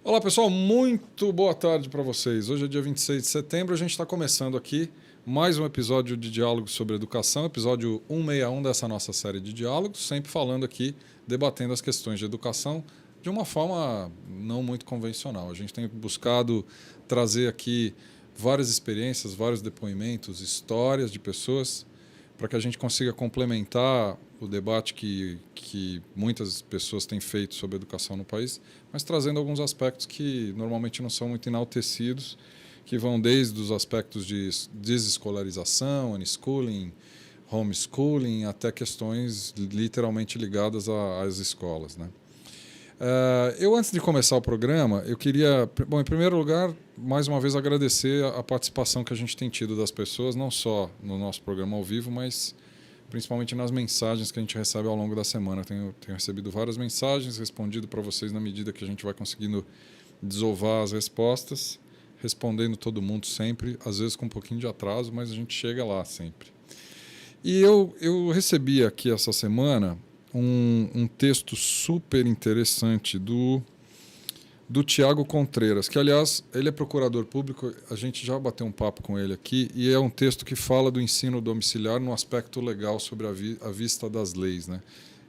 Olá, pessoal, muito boa tarde para vocês. Hoje é dia 26 de setembro, a gente está começando aqui mais um episódio de Diálogos sobre Educação, episódio 161 dessa nossa série de diálogos, sempre falando aqui, debatendo as questões de educação de uma forma não muito convencional. A gente tem buscado trazer aqui várias experiências, vários depoimentos, histórias de pessoas, para que a gente consiga complementar o debate que muitas pessoas têm feito sobre educação no país, mas trazendo alguns aspectos que normalmente não são muito enaltecidos, que vão desde os aspectos de desescolarização, unschooling, homeschooling, até questões literalmente ligadas às escolas, né? Eu, antes de começar o programa, eu queria, bom, em primeiro lugar, mais uma vez agradecer a participação que a gente tem tido das pessoas, não só no nosso programa ao vivo, mas principalmente nas mensagens que a gente recebe ao longo da semana. Tenho recebido várias mensagens, respondido para vocês na medida que a gente vai conseguindo desovar as respostas, respondendo todo mundo sempre, às vezes com um pouquinho de atraso, mas a gente chega lá sempre. E eu recebi aqui essa semana um texto super interessante do Tiago Contreras, que, aliás, ele é procurador público, a gente já bateu um papo com ele aqui, e é um texto que fala do ensino domiciliar no aspecto legal sobre a vista das leis, né?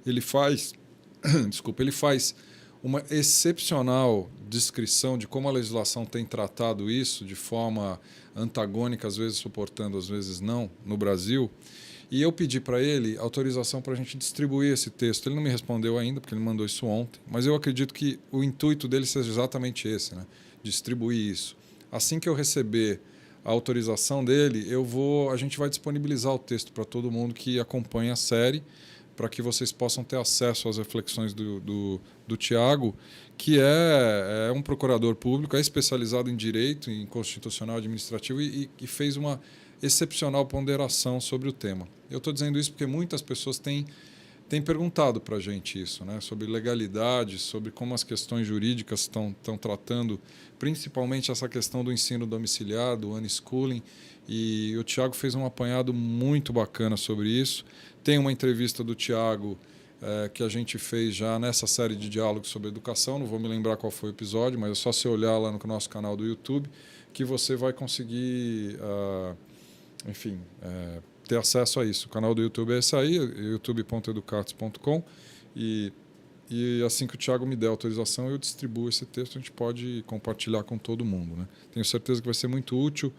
Ele faz, ele faz uma excepcional descrição de como a legislação tem tratado isso de forma antagônica, às vezes suportando, às vezes não, no Brasil. E eu pedi para ele autorização para a gente distribuir esse texto. Ele não me respondeu ainda, porque ele mandou isso ontem, mas eu acredito que o intuito dele seja exatamente esse, né? Distribuir isso. Assim que eu receber a autorização dele, a gente vai disponibilizar o texto para todo mundo que acompanha a série, para que vocês possam ter acesso às reflexões do Tiago, que é um procurador público, é especializado em direito, em constitucional administrativo e fez uma excepcional ponderação sobre o tema. Eu estou dizendo isso porque muitas pessoas têm perguntado para a gente isso, né? Sobre legalidade, sobre como as questões jurídicas estão tratando, principalmente essa questão do ensino domiciliar, do unschooling, e o Tiago fez um apanhado muito bacana sobre isso. Tem uma entrevista do Tiago que a gente fez já nessa série de diálogos sobre educação, não vou me lembrar qual foi o episódio, mas é só você olhar lá no nosso canal do YouTube que você vai conseguir ter acesso a isso. O canal do YouTube é esse aí, youtube.educatos.com, e assim que o Tiago me der autorização, eu distribuo esse texto, a gente pode compartilhar com todo mundo, né? Tenho certeza que vai ser muito útil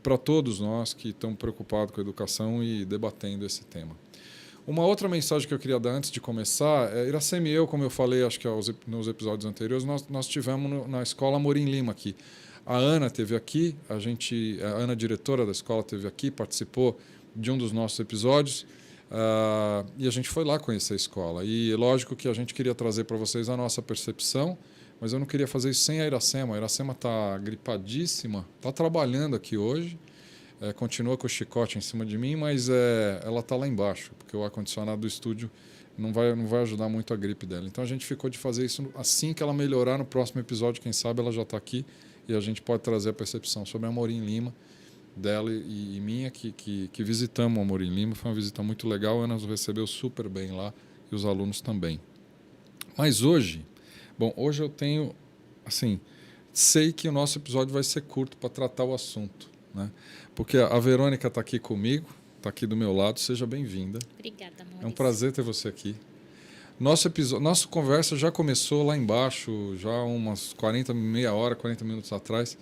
para todos nós que estamos preocupados com a educação e debatendo esse tema. Uma outra mensagem que eu queria dar antes de começar, Iracema e eu, como eu falei, acho que nos episódios anteriores, nós tivemos na Escola Amorim Lima aqui. A Ana esteve aqui, a Ana, diretora da escola, esteve aqui, participou de um dos nossos episódios, e a gente foi lá conhecer a escola. E lógico que a gente queria trazer para vocês a nossa percepção, mas eu não queria fazer isso sem a Iracema. A Iracema está gripadíssima, está trabalhando aqui hoje, continua com o chicote em cima de mim, mas ela está lá embaixo, porque o ar-condicionado do estúdio não vai ajudar muito a gripe dela. Então a gente ficou de fazer isso assim que ela melhorar no próximo episódio, quem sabe ela já está aqui e a gente pode trazer a percepção sobre a Amorim Lima, dela e minha, que visitamos o Amorim Lima. Foi uma visita muito legal, a Ana nos recebeu super bem lá e os alunos também. Mas hoje eu tenho, sei que o nosso episódio vai ser curto para tratar o assunto, né? Porque a Verônica está aqui comigo, está aqui do meu lado, seja bem-vinda. Obrigada, Maurício. É um prazer ter você aqui. Nossa conversa já começou lá embaixo, já umas 40 minutos atrás,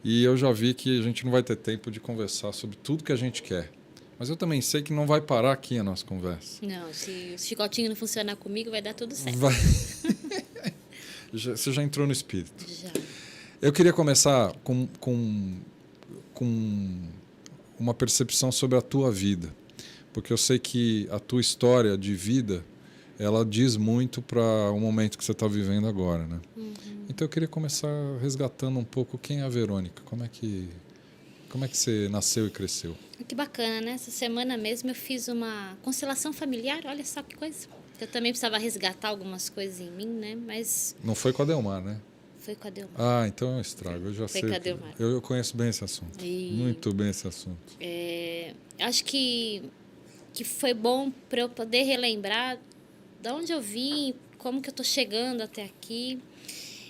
e eu já vi que a gente não vai ter tempo de conversar sobre tudo que a gente quer. Mas eu também sei que não vai parar aqui a nossa conversa. Não, se o chicotinho não funcionar comigo, vai dar tudo certo. Você já entrou no espírito. Já. Eu queria começar com uma percepção sobre a tua vida, porque eu sei que a tua história de vida ela diz muito para o momento que você está vivendo agora, né? Uhum. Então eu queria começar resgatando um pouco quem é a Verônica, como é que você nasceu e cresceu? Que bacana, né? Essa semana mesmo eu fiz uma constelação familiar, olha só que coisa. Eu também precisava resgatar algumas coisas em mim, né? Mas não foi com a Delmar, né? foi com a Delmar. Ah, então é um estrago, eu já foi sei. Com a Delmar. Eu conheço bem esse assunto, muito bem esse assunto. Acho que foi bom para eu poder relembrar de onde eu vim, como que eu estou chegando até aqui.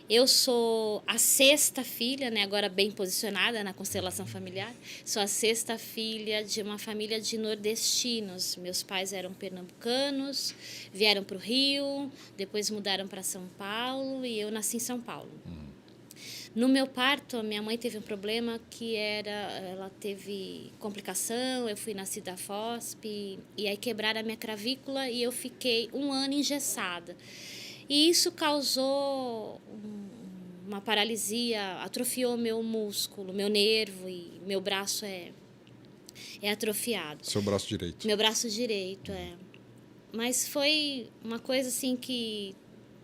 Eu sou a sexta filha, né, agora bem posicionada na constelação familiar. Sou a sexta filha de uma família de nordestinos. Meus pais eram pernambucanos, vieram para o Rio, depois mudaram para São Paulo e eu nasci em São Paulo. No meu parto, a minha mãe teve um problema que ela teve complicação, eu fui nascida FOSP, e aí quebraram a minha clavícula e eu fiquei 1 ano engessada. E isso causou uma paralisia, atrofiou meu músculo, meu nervo, e meu braço é atrofiado. Seu braço direito. Meu braço direito, é. Mas foi uma coisa assim que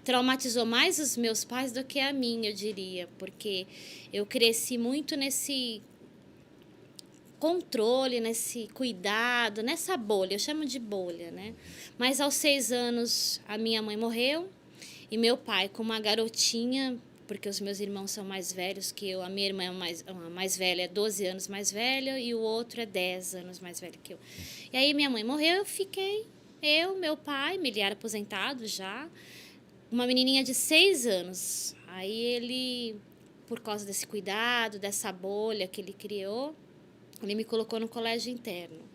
traumatizou mais os meus pais do que a mim, eu diria, porque eu cresci muito nesse controle, nesse cuidado, nessa bolha, eu chamo de bolha, né? Mas aos 6 anos a minha mãe morreu e meu pai, com uma garotinha, porque os meus irmãos são mais velhos que eu, a minha irmã a mais velha é 12 anos mais velha e o outro é 10 anos mais velho que eu. E aí minha mãe morreu, eu fiquei, meu pai, militar aposentado já, uma menininha de 6 anos. Aí ele, por causa desse cuidado, dessa bolha que ele criou, ele me colocou no colégio interno.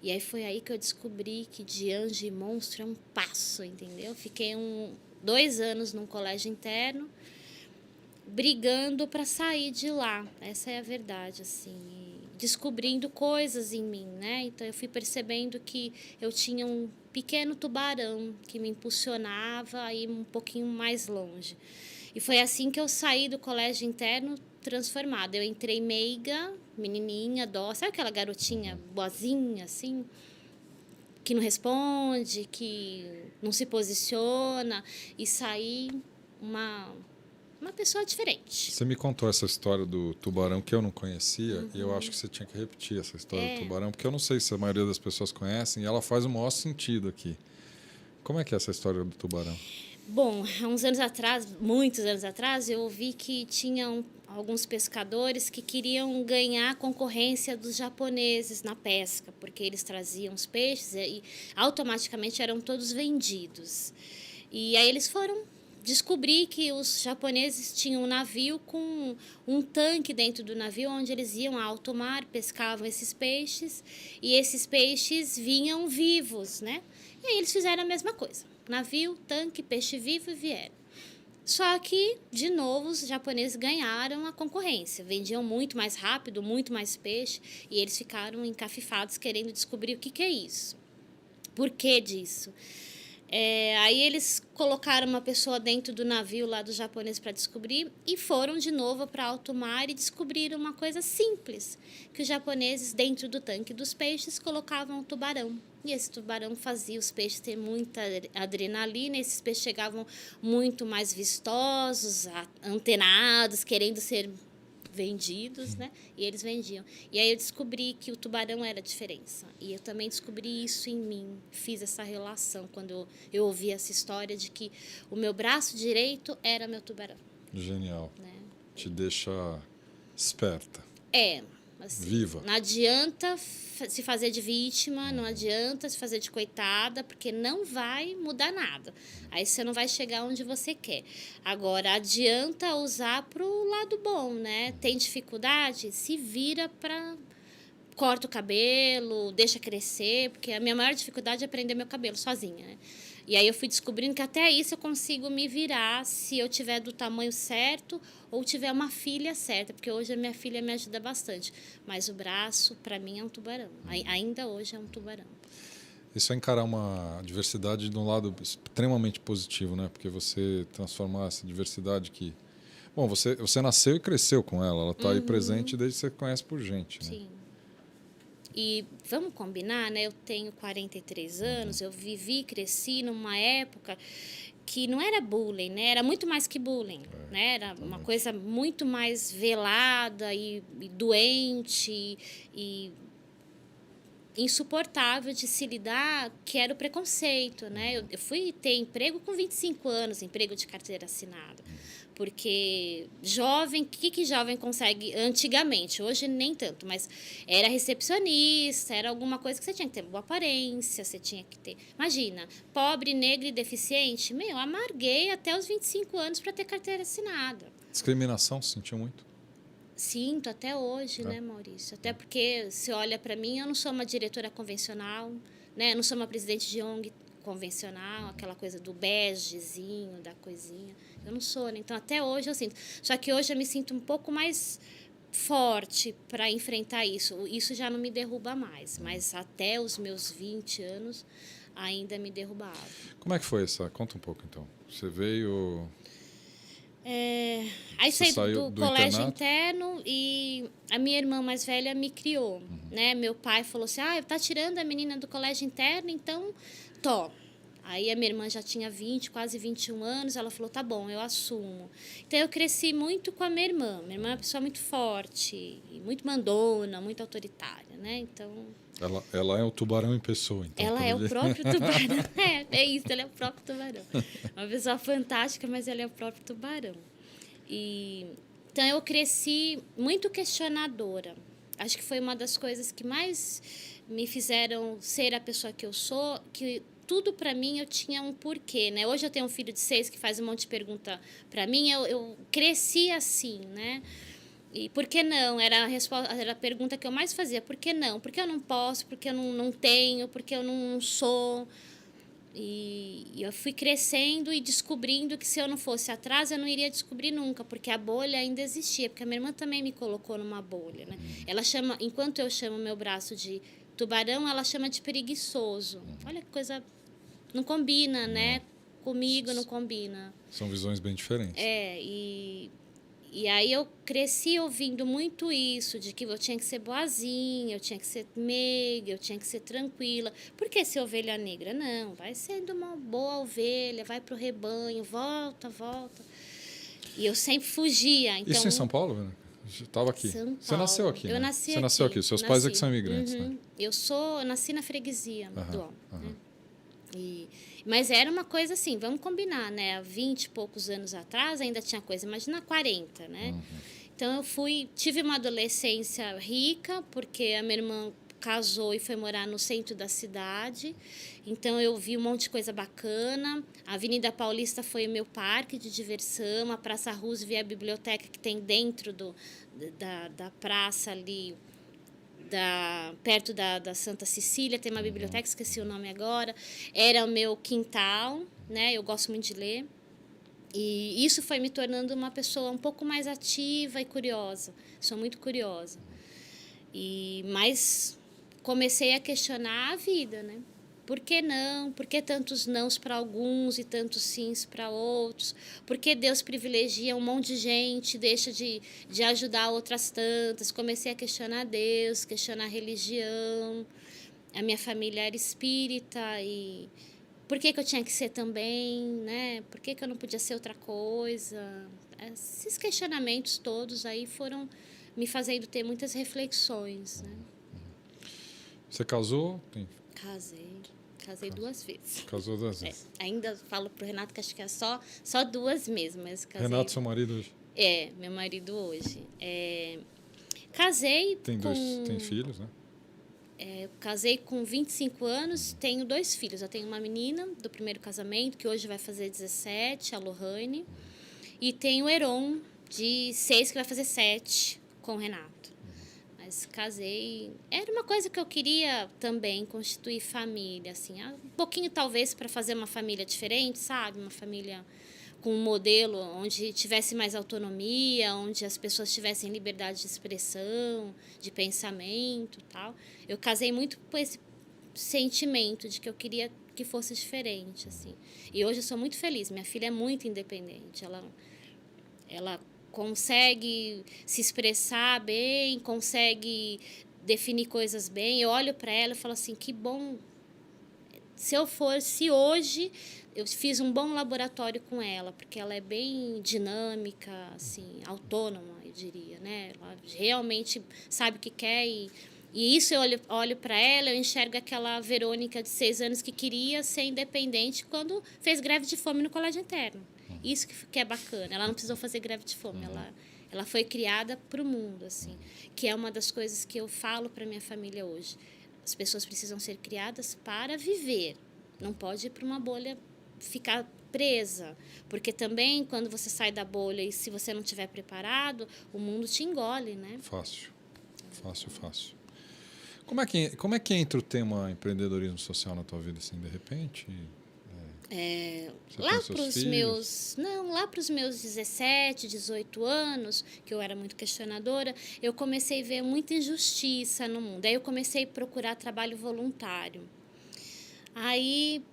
E aí foi aí que eu descobri que de anjo e monstro é um passo, entendeu? Fiquei 2 anos num colégio interno, brigando para sair de lá. Essa é a verdade, assim. Descobrindo coisas em mim, né? Então eu fui percebendo que eu tinha um pequeno tubarão que me impulsionava a ir um pouquinho mais longe. E foi assim que eu saí do colégio interno transformada. Eu entrei meiga, menininha, dócil, sabe aquela garotinha boazinha, assim, que não responde, que não se posiciona, e saí uma pessoa diferente. Você me contou essa história do tubarão que eu não conhecia, e eu acho que você tinha que repetir essa história do tubarão, porque eu não sei se a maioria das pessoas conhecem, e ela faz o maior sentido aqui. Como é que é essa história do tubarão? Bom, há uns anos atrás, muitos anos atrás, eu ouvi que tinham alguns pescadores que queriam ganhar a concorrência dos japoneses na pesca, porque eles traziam os peixes e automaticamente eram todos vendidos. E aí eles foram descobrir que os japoneses tinham um navio com um tanque dentro do navio, onde eles iam a alto mar, pescavam esses peixes, e esses peixes vinham vivos, né? E aí eles fizeram a mesma coisa. Navio, tanque, peixe vivo e vieram. Só que, de novo, os japoneses ganharam a concorrência. Vendiam muito mais rápido, muito mais peixe, e eles ficaram encafifados querendo descobrir o que é isso. Por que disso? Aí eles colocaram uma pessoa dentro do navio lá dos japoneses para descobrir e foram de novo para alto mar e descobriram uma coisa simples, que os japoneses dentro do tanque dos peixes colocavam um tubarão. E esse tubarão fazia os peixes ter muita adrenalina, esses peixes chegavam muito mais vistosos, antenados, querendo ser vendidos, né? E eles vendiam. E aí eu descobri que o tubarão era a diferença. E eu também descobri isso em mim. Fiz essa relação quando eu ouvi essa história de que o meu braço direito era meu tubarão. Genial. Né? Te deixa esperta. Assim, viva. Não adianta se fazer de vítima, não adianta se fazer de coitada, porque não vai mudar nada. Aí você não vai chegar onde você quer. Agora, adianta usar para o lado bom, né? Tem dificuldade? Se vira para... Corta o cabelo, deixa crescer, porque a minha maior dificuldade é prender meu cabelo sozinha, né? E aí eu fui descobrindo que até isso eu consigo me virar se eu tiver do tamanho certo ou tiver uma filha certa, porque hoje a minha filha me ajuda bastante. Mas o braço, para mim, é um tubarão. Ainda hoje é um tubarão. Isso é encarar uma diversidade de um lado extremamente positivo, né? Porque você transformar essa diversidade que... Bom, você nasceu e cresceu com ela. Ela está aí presente desde que você conhece por gente, né? Sim. E vamos combinar, né? Eu tenho 43 anos, eu vivi, cresci numa época que não era bullying, né? Era muito mais que bullying, né? Era uma coisa muito mais velada e doente e insuportável de se lidar, que era o preconceito, né? Eu fui ter emprego com 25 anos, emprego de carteira assinada. Porque jovem, o que jovem consegue antigamente? Hoje nem tanto, mas era recepcionista, era alguma coisa que você tinha que ter boa aparência, você tinha que ter... Imagina, pobre, negro e deficiente, meu, amarguei até os 25 anos para ter carteira assinada. Discriminação, se sentiu muito? Sinto até hoje, né, Maurício? Até porque, se olha para mim, eu não sou uma diretora convencional, né? Eu não sou uma presidente de ONG convencional, aquela coisa do begezinho, da coisinha. Eu não sou, né? Então, até hoje eu sinto. Só que hoje eu me sinto um pouco mais forte para enfrentar isso. Isso já não me derruba mais, mas até os meus 20 anos ainda me derrubava. Como é que foi essa? Conta um pouco, então. Você veio... Aí Você saí saiu do do colégio internato? interno e a minha irmã mais velha me criou, né? Meu pai falou assim, tá tirando a menina do colégio interno, então, tô. Aí a minha irmã já tinha 20, quase 21 anos, ela falou, tá bom, eu assumo. Então eu cresci muito com a minha irmã. Minha irmã é uma pessoa muito forte, muito mandona, muito autoritária, né? Então... Ela é o tubarão em pessoa, então. Ela é o próprio tubarão. É isso, ela é o próprio tubarão. Uma pessoa fantástica, mas ela é o próprio tubarão. Então, eu cresci muito questionadora. Acho que foi uma das coisas que mais me fizeram ser a pessoa que eu sou, que tudo para mim eu tinha um porquê, né? Hoje eu tenho um filho de 6 que faz um monte de pergunta para mim, eu cresci assim, né? E por que não? Era a pergunta que eu mais fazia. Por que não? Por que eu não posso? Por que eu não tenho? Por que eu não sou? E eu fui crescendo e descobrindo que se eu não fosse atrás, eu não iria descobrir nunca, porque a bolha ainda existia. Porque a minha irmã também me colocou numa bolha, né? Ela chama, enquanto eu chamo meu braço de tubarão, ela chama de preguiçoso. Olha que coisa... Não combina, né? Comigo não combina. São visões bem diferentes. E aí eu cresci ouvindo muito isso, de que eu tinha que ser boazinha, eu tinha que ser meiga, eu tinha que ser tranquila. Por que ser ovelha negra? Não, vai sendo uma boa ovelha, vai pro rebanho, volta. E eu sempre fugia. Então, Isso em São Paulo, Verônica? Estava aqui. São Você nasceu aqui, Eu né? nasci Você nasceu aqui. Seus pais é que são imigrantes, né? Eu nasci na freguesia do homem, né? Mas era uma coisa assim, vamos combinar, né? Há 20 e poucos anos atrás ainda tinha coisa, imagina 40, né? Então eu tive uma adolescência rica, porque a minha irmã casou e foi morar no centro da cidade. Então eu vi um monte de coisa bacana. A Avenida Paulista foi o meu parque de diversão, a Praça Roosevelt e a biblioteca que tem dentro da praça ali. Perto da Santa Cecília, tem uma biblioteca, esqueci o nome agora. Era o meu quintal, né? Eu gosto muito de ler. E isso foi me tornando uma pessoa um pouco mais ativa e curiosa. Sou muito curiosa. Mas comecei a questionar a vida, né? Por que não? Por que tantos nãos para alguns e tantos sims para outros? Por que Deus privilegia um monte de gente, deixa de ajudar outras tantas? Comecei a questionar Deus, questionar a religião. A minha família era espírita e por que eu tinha que ser também, né? Por que eu não podia ser outra coisa? Esses questionamentos todos aí foram me fazendo ter muitas reflexões, né? Você casou? Casei 2 vezes. Casou 2 vezes. Ainda falo pro Renato que acho que é só 2 mesmo, mas casei. Renato, seu marido hoje? Meu marido hoje. Casei Tem filhos, né? Casei com 25 anos, tenho 2 filhos. Eu tenho uma menina do primeiro casamento, que hoje vai fazer 17, a Lohane. E tenho o Heron, de 6, que vai fazer 7, com o Renato. Mas casei... Era uma coisa que eu queria também, constituir família, assim. Um pouquinho, talvez, para fazer uma família diferente, sabe? Uma família com um modelo onde tivesse mais autonomia, onde as pessoas tivessem liberdade de expressão, de pensamento e tal. Eu casei muito com esse sentimento de que eu queria que fosse diferente, assim. E hoje eu sou muito feliz. Minha filha é muito independente. Ela consegue se expressar bem, consegue definir coisas bem. Eu olho para ela e falo assim, que bom. Se hoje eu fiz um bom laboratório com ela, porque ela é bem dinâmica, assim, autônoma, eu diria, né? Ela realmente sabe o que quer E isso eu olho para ela, eu enxergo aquela Verônica de 6 anos que queria ser independente quando fez greve de fome no colégio interno. Isso que é bacana. Ela não precisou fazer greve de fome. Ela foi criada para o mundo, assim. Que é uma das coisas que eu falo para minha família hoje. As pessoas precisam ser criadas para viver. Não pode ir para uma bolha ficar presa. Porque também, quando você sai da bolha e se você não estiver preparado, o mundo te engole, né? Fácil. Como é que entra o tema empreendedorismo social na tua vida, assim, de repente? Você Lá tem seus para os filhos? lá para os meus 17, 18 anos, que eu era muito questionadora, eu comecei a ver muita injustiça no mundo. Aí eu comecei a procurar trabalho voluntário. Aí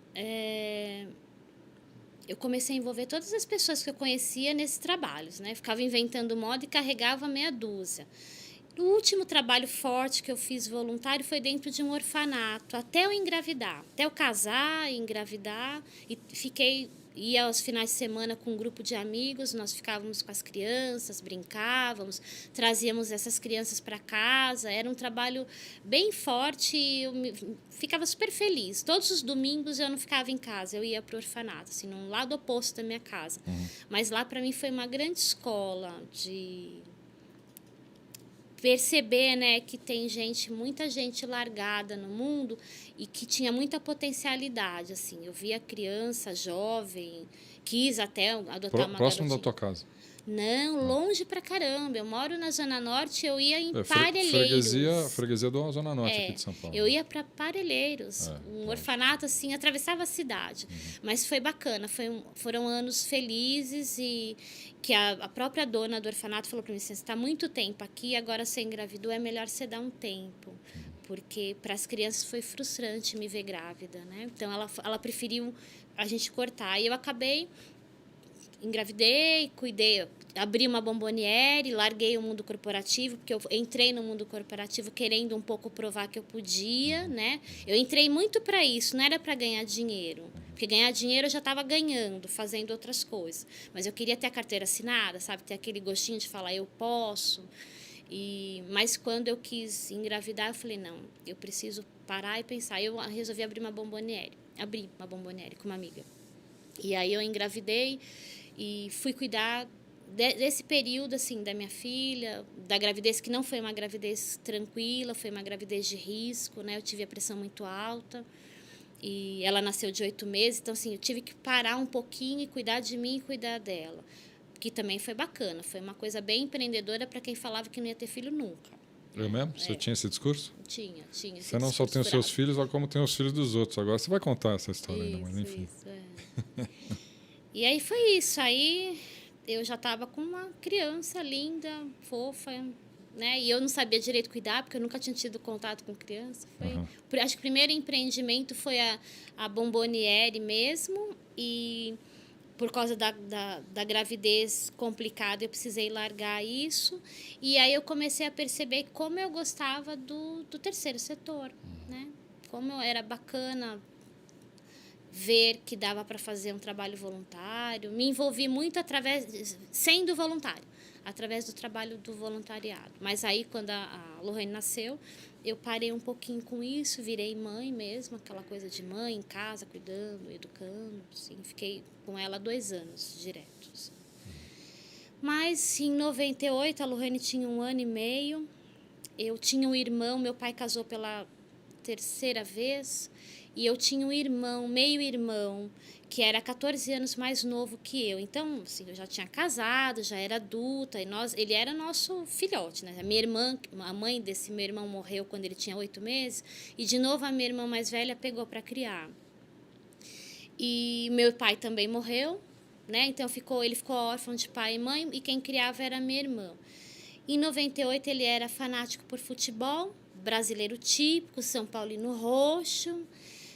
eu comecei a envolver todas as pessoas que eu conhecia nesses trabalhos, né? Ficava inventando moda e carregava meia dúzia. O último trabalho forte que eu fiz voluntário foi dentro de um orfanato, até eu engravidar. Até eu casar, engravidar, e ia aos finais de semana com um grupo de amigos, nós ficávamos com as crianças, brincávamos, trazíamos essas crianças para casa. Era um trabalho bem forte e ficava super feliz. Todos os domingos eu não ficava em casa, eu ia para o orfanato, assim, num lado oposto da minha casa. Mas lá para mim foi uma grande escola de perceber, né, que tem muita gente largada no mundo e que tinha muita potencialidade, assim. Eu via criança, jovem, quis até adotar uma Próximo da garotinha. tua casa? Não, longe pra caramba. Eu moro na Zona Norte, eu ia em Parelheiros. Freguesia da Zona Norte aqui de São Paulo. Eu ia para Parelheiros, um longe. orfanato assim, atravessava a cidade. Mas foi bacana, foram anos felizes e que a própria dona do orfanato falou para mim: você está muito tempo aqui, agora você engravidou, é melhor você dar um tempo. Porque para as crianças foi frustrante me ver grávida, né? Então ela preferiu a gente cortar. E eu acabei engravidei, cuidei, abri uma bomboniere, larguei o mundo corporativo, porque eu entrei no mundo corporativo querendo um pouco provar que eu podia, né? Eu entrei muito para isso, não era para ganhar dinheiro, porque ganhar dinheiro eu já estava ganhando, fazendo outras coisas. Mas eu queria ter a carteira assinada, sabe? Ter aquele gostinho de falar, eu posso. Mas quando eu quis engravidar, eu falei, não, eu preciso parar e pensar. Eu resolvi abrir uma bomboniere com uma amiga. E aí eu engravidei e fui cuidar desse período, assim, da minha filha, da gravidez, que não foi uma gravidez tranquila, foi uma gravidez de risco, né? Eu tive a pressão muito alta e ela nasceu de 8 meses, então, assim, eu tive que parar um pouquinho e cuidar de mim e cuidar dela, que também foi bacana, foi uma coisa bem empreendedora para quem falava que não ia ter filho nunca. Eu mesmo? Você tinha esse discurso? Tinha esse Você não só tem os seus filhos, olha como tem os filhos dos outros. Agora você vai contar essa história ainda, mas enfim. E aí foi isso. Aí eu já estava com uma criança linda, fofa, né? E eu não sabia direito cuidar, porque eu nunca tinha tido contato com criança. Acho que o primeiro empreendimento foi a bomboniere mesmo. E por causa da gravidez complicada, eu precisei largar isso. E aí eu comecei a perceber como eu gostava do terceiro setor, né? Como era bacana ver que dava para fazer um trabalho voluntário. Me envolvi muito sendo voluntário, através do trabalho do voluntariado. Mas aí, quando a Lorraine nasceu, eu parei um pouquinho com isso, virei mãe mesmo, aquela coisa de mãe em casa, cuidando, educando. Assim, fiquei com ela 2 anos diretos. Mas em 98, a Lorraine tinha 1 ano e meio. Eu tinha um irmão, meu pai casou pela 3ª vez. E eu tinha um irmão, meio-irmão, que era 14 anos mais novo que eu. Então, assim, eu já tinha casado, já era adulta, e ele era nosso filhote, né? A mãe desse meu irmão morreu quando ele tinha 8 meses, e de novo a minha irmã mais velha pegou para criar. E meu pai também morreu, né? Então ele ficou órfão de pai e mãe, e quem criava era minha irmã. Em 98 ele era fanático por futebol, brasileiro típico, São Paulino roxo.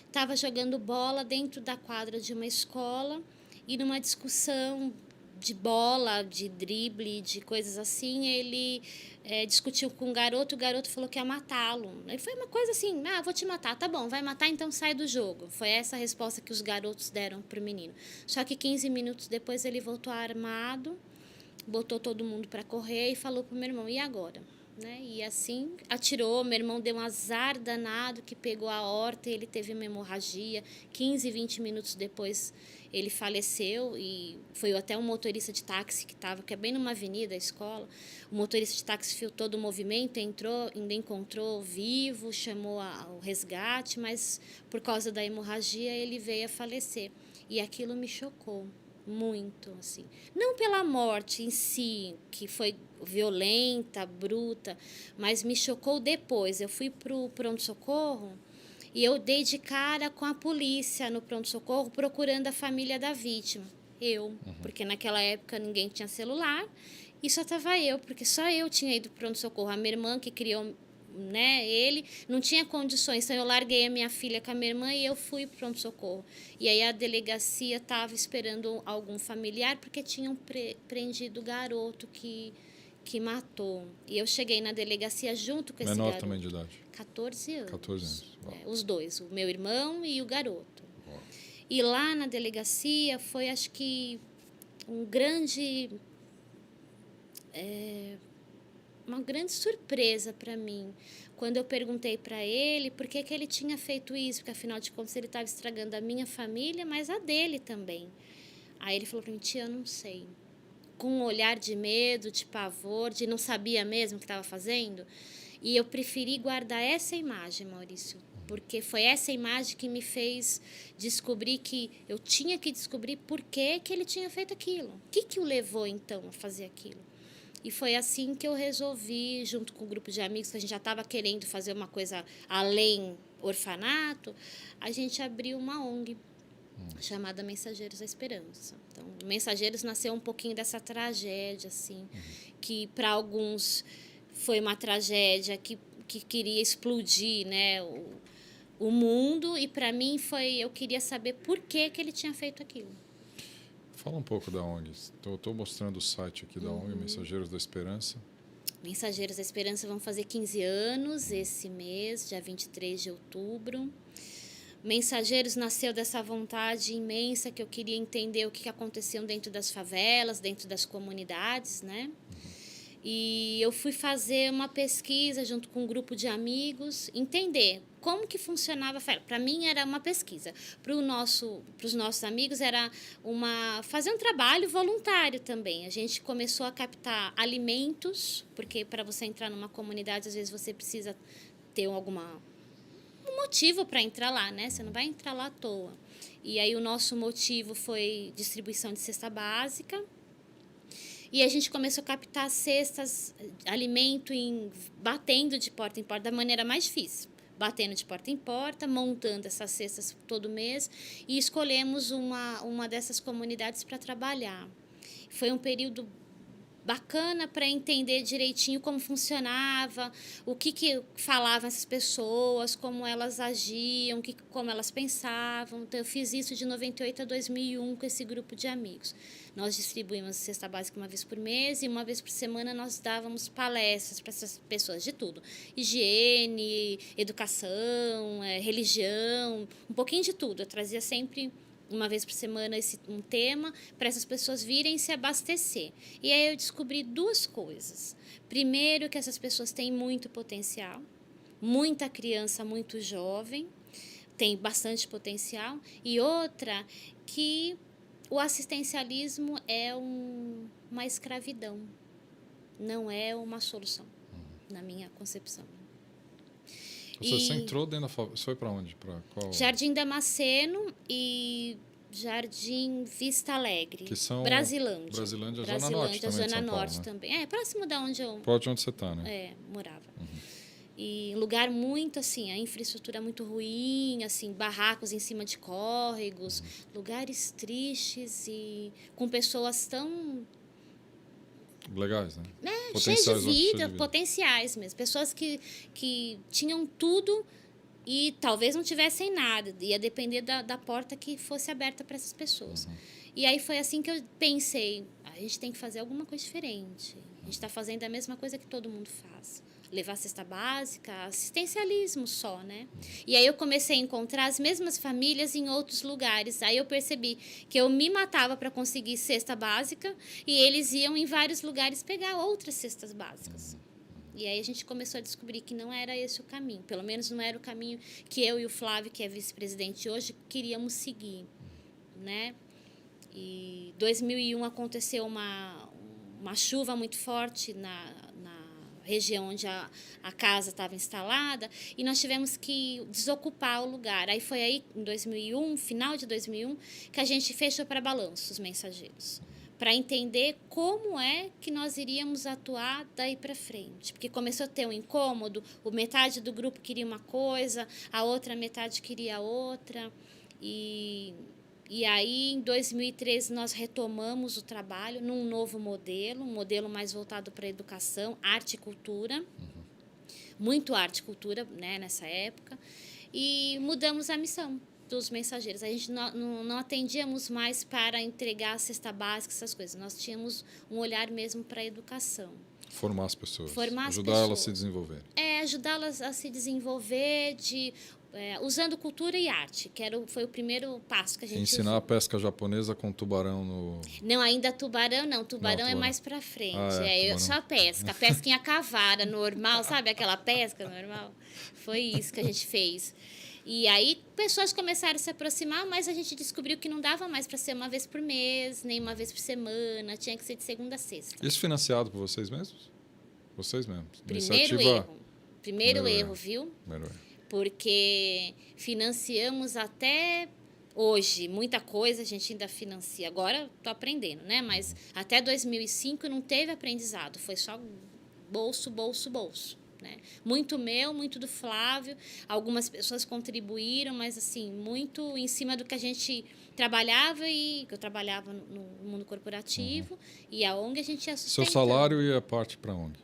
Estava jogando bola dentro da quadra de uma escola e numa discussão de bola, de drible, de coisas assim, ele discutiu com o garoto falou que ia matá-lo. Ele foi uma coisa assim, vou te matar, tá bom, vai matar, então sai do jogo. Foi essa a resposta que os garotos deram pro menino. Só que 15 minutos depois ele voltou armado, botou todo mundo para correr e falou pro meu irmão, e agora? né? E assim atirou, meu irmão deu um azar danado que pegou a aorta e ele teve uma hemorragia. 15, 20 minutos depois ele faleceu e foi até um motorista de táxi que estava, que é bem numa avenida, a escola. O motorista de táxi viu todo o movimento, entrou, ainda encontrou vivo, chamou o resgate, mas por causa da hemorragia ele veio a falecer. E aquilo me chocou muito, assim. Não pela morte em si, que foi violenta, bruta, mas me chocou depois. Eu fui pro pronto-socorro e eu dei de cara com a polícia no pronto-socorro procurando a família da vítima. Porque naquela época ninguém tinha celular e só estava eu, porque só eu tinha ido pro pronto-socorro. A minha irmã que criou, né, ele não tinha condições, então eu larguei a minha filha com a minha irmã e eu fui para o pronto-socorro. E aí a delegacia estava esperando algum familiar porque tinham prendido o garoto que matou. E eu cheguei na delegacia junto com esse Menor garoto. também de idade? 14 anos. 14 anos. Os dois, o meu irmão e o garoto. Uau. E lá na delegacia foi, acho que, um grande... uma grande surpresa para mim, quando eu perguntei para ele por que ele tinha feito isso, porque afinal de contas ele estava estragando a minha família, mas a dele também. Aí ele falou para mim, tia, eu não sei. Com um olhar de medo, de pavor, de não sabia mesmo o que estava fazendo. E eu preferi guardar essa imagem, Maurício, porque foi essa imagem que me fez descobrir que eu tinha que descobrir por que ele tinha feito aquilo. O que o levou, então, a fazer aquilo? E foi assim que eu resolvi, junto com um grupo de amigos, que a gente já estava querendo fazer uma coisa além orfanato, a gente abriu uma ONG chamada Mensageiros da Esperança. Então, Mensageiros nasceu um pouquinho dessa tragédia, assim, que para alguns foi uma tragédia que queria explodir, né, o mundo, e para mim eu queria saber por que ele tinha feito aquilo. Fala um pouco da ONG. Estou mostrando o site aqui da ONG, Mensageiros da Esperança. Mensageiros da Esperança vão fazer 15 anos esse mês, dia 23 de outubro. Mensageiros nasceu dessa vontade imensa que eu queria entender o que aconteceu dentro das favelas, dentro das comunidades, né? E eu fui fazer uma pesquisa junto com um grupo de amigos, entender como que funcionava. Para mim era uma pesquisa. Para os nossos amigos era fazer um trabalho voluntário também. A gente começou a captar alimentos, porque para você entrar numa comunidade, às vezes você precisa ter um motivo para entrar lá, né? Você não vai entrar lá à toa. E aí o nosso motivo foi distribuição de cesta básica. E a gente começou a captar cestas, alimento, batendo de porta em porta, da maneira mais difícil. Batendo de porta em porta, montando essas cestas todo mês. E escolhemos uma dessas comunidades para trabalhar. Foi um período bacana para entender direitinho como funcionava, o que falavam essas pessoas, como elas agiam, como elas pensavam. Então, eu fiz isso de 98 a 2001 com esse grupo de amigos. Nós distribuímos cesta básica uma vez por mês e uma vez por semana nós dávamos palestras para essas pessoas de tudo. Higiene, educação, religião, um pouquinho de tudo. Eu trazia sempre uma vez por semana um tema para essas pessoas virem se abastecer. E aí eu descobri duas coisas. Primeiro, que essas pessoas têm muito potencial, muita criança muito jovem, tem bastante potencial. E outra, que o assistencialismo é uma escravidão, não é uma solução, na minha concepção. Você entrou dentro da favela, você foi para onde? Para qual? Jardim Damasceno e Jardim Vista Alegre. Que são Brasilândia. Brasilândia, Zona Norte também, Zona de São Norte Paulo, né? também. Próximo da onde eu... Próximo onde você está, né? morava. E um lugar muito, assim, a infraestrutura muito ruim, assim, barracos em cima de córregos, lugares tristes e com pessoas tão... Legais, né? cheias de vida, potenciais mesmo. Pessoas que tinham tudo e talvez não tivessem nada. Ia depender da porta que fosse aberta para essas pessoas. E aí foi assim que eu pensei, a gente tem que fazer alguma coisa diferente. A gente está fazendo a mesma coisa que todo mundo faz. Levar cesta básica, assistencialismo só, né? E aí eu comecei a encontrar as mesmas famílias em outros lugares. Aí eu percebi que eu me matava para conseguir cesta básica e eles iam em vários lugares pegar outras cestas básicas. E aí a gente começou a descobrir que não era esse o caminho. Pelo menos não era o caminho que eu e o Flávio, que é vice-presidente hoje, queríamos seguir, né? E 2001 aconteceu uma chuva muito forte na região onde a casa estava instalada, e nós tivemos que desocupar o lugar. Aí foi aí, em 2001, final de 2001, que a gente fechou para Balanço, os Mensageiros, para entender como é que nós iríamos atuar daí para frente. Porque começou a ter um incômodo, metade do grupo queria uma coisa, a outra metade queria outra, e aí, em 2013, nós retomamos o trabalho num novo modelo, um modelo mais voltado para a educação, arte e cultura, muito arte e cultura, né, nessa época, e mudamos a missão dos Mensageiros. A gente não atendíamos mais para entregar a cesta básica, essas coisas. Nós tínhamos um olhar mesmo para a educação. Formar as pessoas. Formar as ajudar pessoas. Elas a se desenvolver. Ajudá-las a se desenvolver usando cultura e arte, que foi o primeiro passo que a gente Ensinar usou. a pesca japonesa com tubarão no... Não, ainda tubarão não. Tubarão é mais pra frente. Só a pesca. A pesquinha cavara normal, sabe aquela pesca normal? Foi isso que a gente fez. E aí, pessoas começaram a se aproximar, mas a gente descobriu que não dava mais para ser uma vez por mês, nem uma vez por semana, tinha que ser de segunda a sexta. Isso financiado por vocês mesmos? Vocês mesmos. Primeiro erro, viu? Primeiro erro. Porque financiamos até hoje, muita coisa a gente ainda financia. Agora estou aprendendo, né? Mas até 2005 não teve aprendizado, foi só bolso, bolso, bolso. Né? Muito meu, muito do Flávio. Algumas pessoas contribuíram, mas assim, muito em cima do que a gente trabalhava, e que eu trabalhava no mundo corporativo, e a ONG a gente ia sustentando. Seu salário ia parte para a ONG?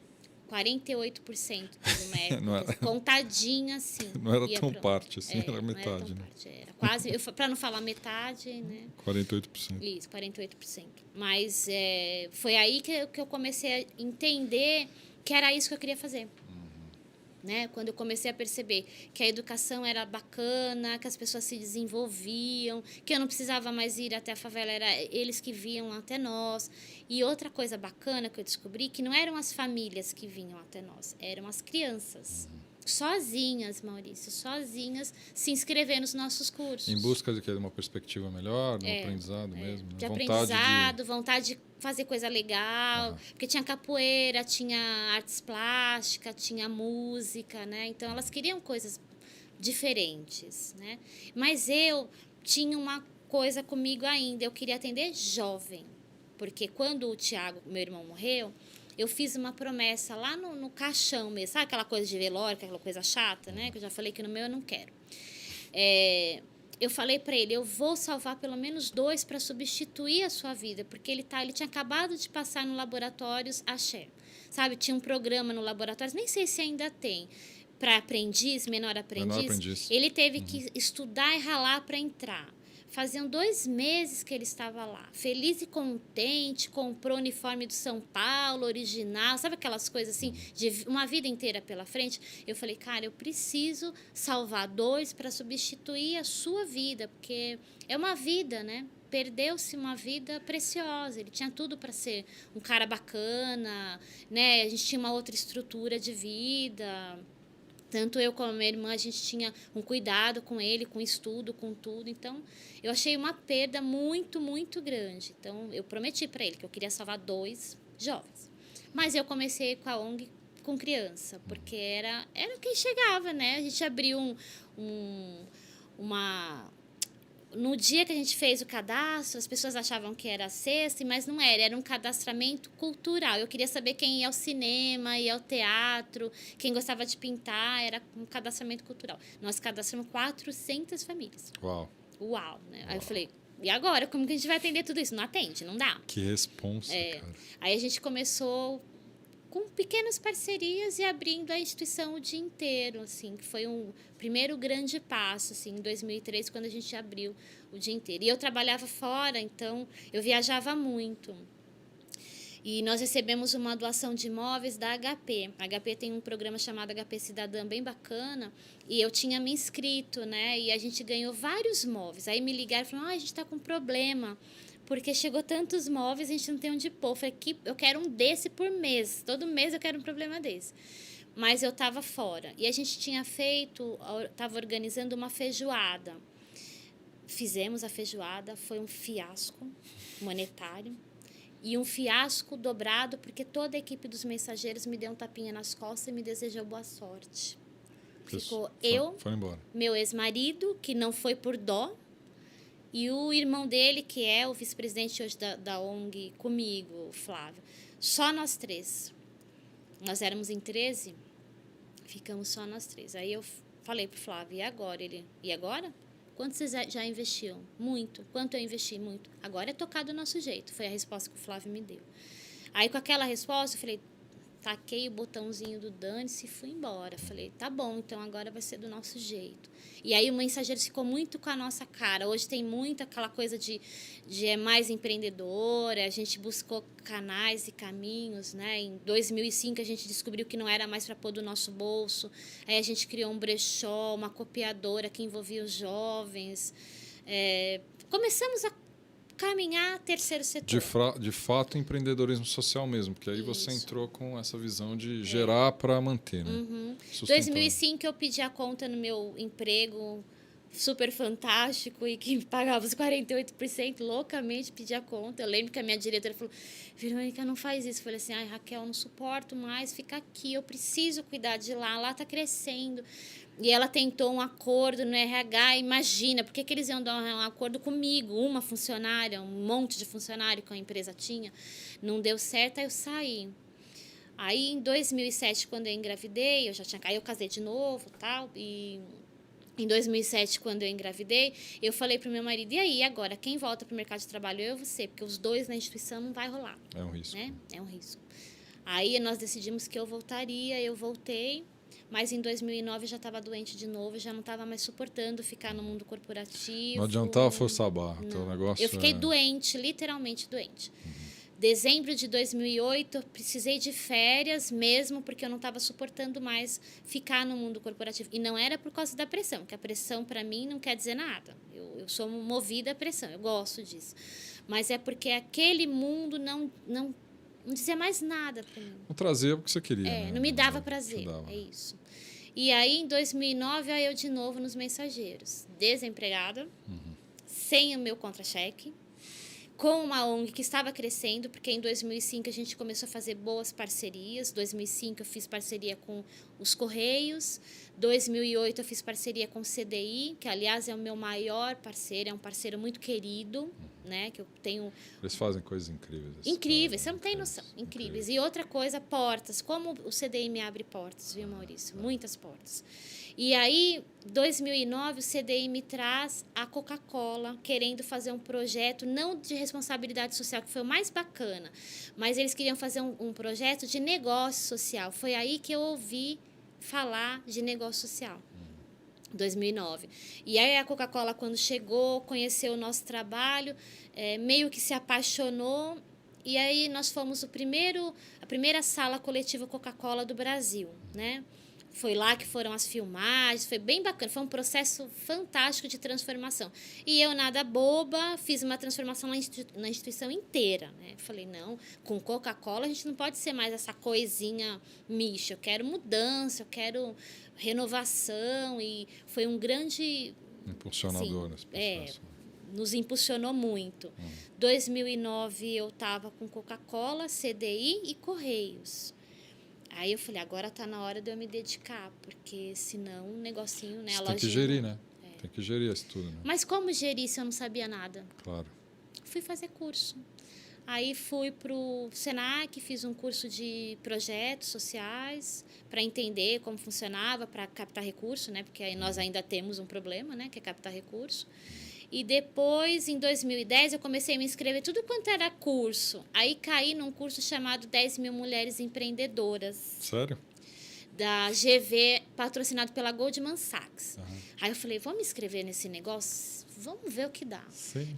48% do método, contadinho assim. Não era tão parte assim, era metade. Não era tão parte, era quase, para não falar metade, né? 48%. Isso, 48%. Mas foi aí que eu comecei a entender que era isso que eu queria fazer. Né? Quando eu comecei a perceber que a educação era bacana, que as pessoas se desenvolviam, que eu não precisava mais ir até a favela, era eles que vinham até nós. E outra coisa bacana que eu descobri, que não eram as famílias que vinham até nós, eram as crianças. Sozinhas, Maurício, sozinhas, se inscrever nos nossos cursos. Em busca de uma perspectiva melhor, no aprendizado mesmo. De aprendizado, vontade de fazer coisa legal, porque tinha capoeira, tinha artes plásticas, tinha música, né? Então, elas queriam coisas diferentes, né? Mas eu tinha uma coisa comigo ainda, eu queria atender jovem, porque quando o Tiago, meu irmão, morreu, eu fiz uma promessa lá no caixão mesmo, sabe aquela coisa de velório, aquela coisa chata, né? Que eu já falei que no meu eu não quero. Eu falei para ele, eu vou salvar pelo menos 2 para substituir a sua vida, porque ele tinha acabado de passar no Laboratórios Axé, sabe? Tinha um programa no Laboratórios, nem sei se ainda tem, para aprendiz, menor aprendiz. Ele teve que estudar e ralar para entrar. Faziam 2 meses que ele estava lá, feliz e contente, comprou o uniforme do São Paulo, original, sabe aquelas coisas assim, de uma vida inteira pela frente? Eu falei, cara, eu preciso salvar 2 para substituir a sua vida, porque é uma vida, né? Perdeu-se uma vida preciosa, ele tinha tudo para ser um cara bacana, né? A gente tinha uma outra estrutura de vida. Tanto eu como a minha irmã, a gente tinha um cuidado com ele, com estudo, com tudo. Então, eu achei uma perda muito, muito grande. Então, eu prometi para ele que eu queria salvar 2 jovens. Mas eu comecei com a ONG com criança, porque era quem chegava, né? A gente abriu No dia que a gente fez o cadastro, as pessoas achavam que era sexta, mas não era um cadastramento cultural. Eu queria saber quem ia ao cinema, ia ao teatro, quem gostava de pintar, era um cadastramento cultural. Nós cadastramos 400 famílias. Uau, né? Aí eu falei, e agora? Como que a gente vai atender tudo isso? Não atende, não dá. Que responsa, cara. Aí a gente começou com pequenas parcerias e abrindo a instituição o dia inteiro, assim, que foi um primeiro grande passo, assim, em 2003, quando a gente abriu o dia inteiro. E eu trabalhava fora, então eu viajava muito. E nós recebemos uma doação de imóveis da HP. A HP tem um programa chamado HP Cidadã, bem bacana, e eu tinha me inscrito, né? E a gente ganhou vários móveis. Aí me ligaram e falaram, a gente está com problema, porque chegou tantos móveis, a gente não tem onde pôr. Eu falei, eu quero um desse por mês. Todo mês eu quero um problema desse. Mas eu estava fora. E a gente tinha estava organizando uma feijoada. Fizemos a feijoada, foi um fiasco monetário. E um fiasco dobrado, porque toda a equipe dos mensageiros me deu um tapinha nas costas e me desejou boa sorte. Ficou foi embora. Meu ex-marido, que não foi por dó, e o irmão dele, que é o vice-presidente hoje da ONG, comigo, o Flávio. Só nós 3. Nós éramos em 13, ficamos só nós 3. Aí eu falei pro Flávio, e agora? Ele, e agora? Quanto vocês já investiam? Muito. Quanto eu investi? Muito. Agora é tocar do nosso jeito. Foi a resposta que o Flávio me deu. Aí, com aquela resposta, eu falei, taquei o botãozinho do dane-se e fui embora. Falei, tá bom, então agora vai ser do nosso jeito. E aí o Mensageiro ficou muito com a nossa cara. Hoje tem muito aquela coisa de mais empreendedora. A gente buscou canais e caminhos, né? Em 2005 a gente descobriu que não era mais para pôr do nosso bolso. Aí a gente criou um brechó, uma copiadora que envolvia os jovens. Começamos a caminhar terceiro setor. De fato, empreendedorismo social mesmo, porque aí você entrou com essa visão de gerar para manter, né? Em 2005 eu pedi a conta no meu emprego super fantástico e que pagava os 48%, loucamente pedi a conta. Eu lembro que a minha diretora falou, Verônica, não faz isso. Eu falei assim, ai, Raquel, não suporto mais, fica aqui, eu preciso cuidar de lá está crescendo. E ela tentou um acordo no RH, imagina, por que eles iam dar um acordo comigo, uma funcionária, um monte de funcionário que a empresa tinha, não deu certo, aí eu saí. Aí, em 2007, quando eu engravidei, aí eu casei de novo, tal, e em 2007, quando eu engravidei, eu falei para o meu marido, e aí, agora, quem volta para o mercado de trabalho? Eu ou você? Porque os dois na instituição não vai rolar. É um risco. Né? É um risco. Aí, nós decidimos que eu voltaria, eu voltei, mas em 2009 eu já estava doente de novo, já não estava mais suportando ficar no mundo corporativo. Não adiantava forçar a barra, teu negócio. Eu fiquei doente, literalmente doente. Dezembro de 2008, eu precisei de férias mesmo, porque eu não estava suportando mais ficar no mundo corporativo. E não era por causa da pressão, porque a pressão, para mim, não quer dizer nada. Eu sou movida à pressão, eu gosto disso. Mas é porque aquele mundo não dizia mais nada para mim. Não trazia o que você queria. Né? Não me dava prazer, é isso. E aí, em 2009, eu de novo nos Mensageiros. Desempregada, sem o meu contra-cheque, com uma ONG que estava crescendo, porque em 2005 a gente começou a fazer boas parcerias. Em 2005 eu fiz parceria com os Correios. Em 2008 eu fiz parceria com o CDI, que aliás é o meu maior parceiro, é um parceiro muito querido, né, que eu tenho. Eles fazem coisas incríveis. Incríveis, você não tem noção, incríveis. E outra coisa, portas, como o CDI me abre portas, viu, Maurício? Muitas portas. E aí, em 2009, o CDI me traz a Coca-Cola, querendo fazer um projeto, não de responsabilidade social, que foi o mais bacana, mas eles queriam fazer um projeto de negócio social. Foi aí que eu ouvi falar de negócio social. 2009. E aí a Coca-Cola, quando chegou, conheceu o nosso trabalho, meio que se apaixonou, e aí nós fomos a primeira sala coletiva Coca-Cola do Brasil, né? Foi lá que foram as filmagens, foi bem bacana, foi um processo fantástico de transformação. E eu, nada boba, fiz uma transformação na instituição inteira, né? Falei, não, com Coca-Cola a gente não pode ser mais essa coisinha mixa, eu quero mudança, eu quero renovação, e foi um grande... impulsionador nesse processo. Nos impulsionou muito. 2009 eu estava com Coca-Cola, CDI e Correios. Aí eu falei, agora está na hora de eu me dedicar, porque senão um negocinho, né? Você tem que gerir, né? Tem que gerir isso tudo, né? Mas como gerir se eu não sabia nada? Claro. Fui fazer curso. Aí fui para o Senac, fiz um curso de projetos sociais para entender como funcionava, para captar recurso, né? Porque aí nós ainda temos um problema, né? Que é captar recurso. E depois, em 2010, eu comecei a me inscrever tudo quanto era curso. Aí caí num curso chamado 10 mil Mulheres Empreendedoras. Sério? Da GV, patrocinado pela Goldman Sachs. Aí eu falei, vou me inscrever nesse negócio? Vamos ver o que dá.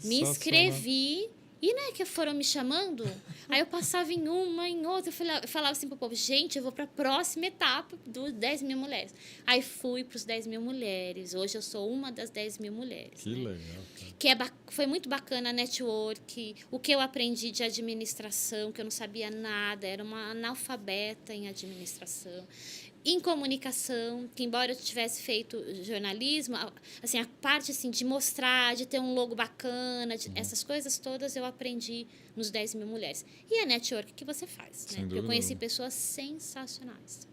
Me inscrevi E não é que foram me chamando? Aí eu passava em uma, em outra, eu falava assim pro povo, gente, eu vou para a próxima etapa dos 10 mil mulheres. Aí fui para os 10 mil mulheres. Hoje eu sou uma das 10 mil mulheres. Que né? legal. Cara. Que foi muito bacana a network, o que eu aprendi de administração, que eu não sabia nada, era uma analfabeta em administração. Em comunicação, que embora eu tivesse feito jornalismo, assim, a parte assim, de mostrar, de ter um logo bacana, essas coisas todas eu aprendi nos 10 mil mulheres. E a network que você faz, né? Eu conheci pessoas sensacionais.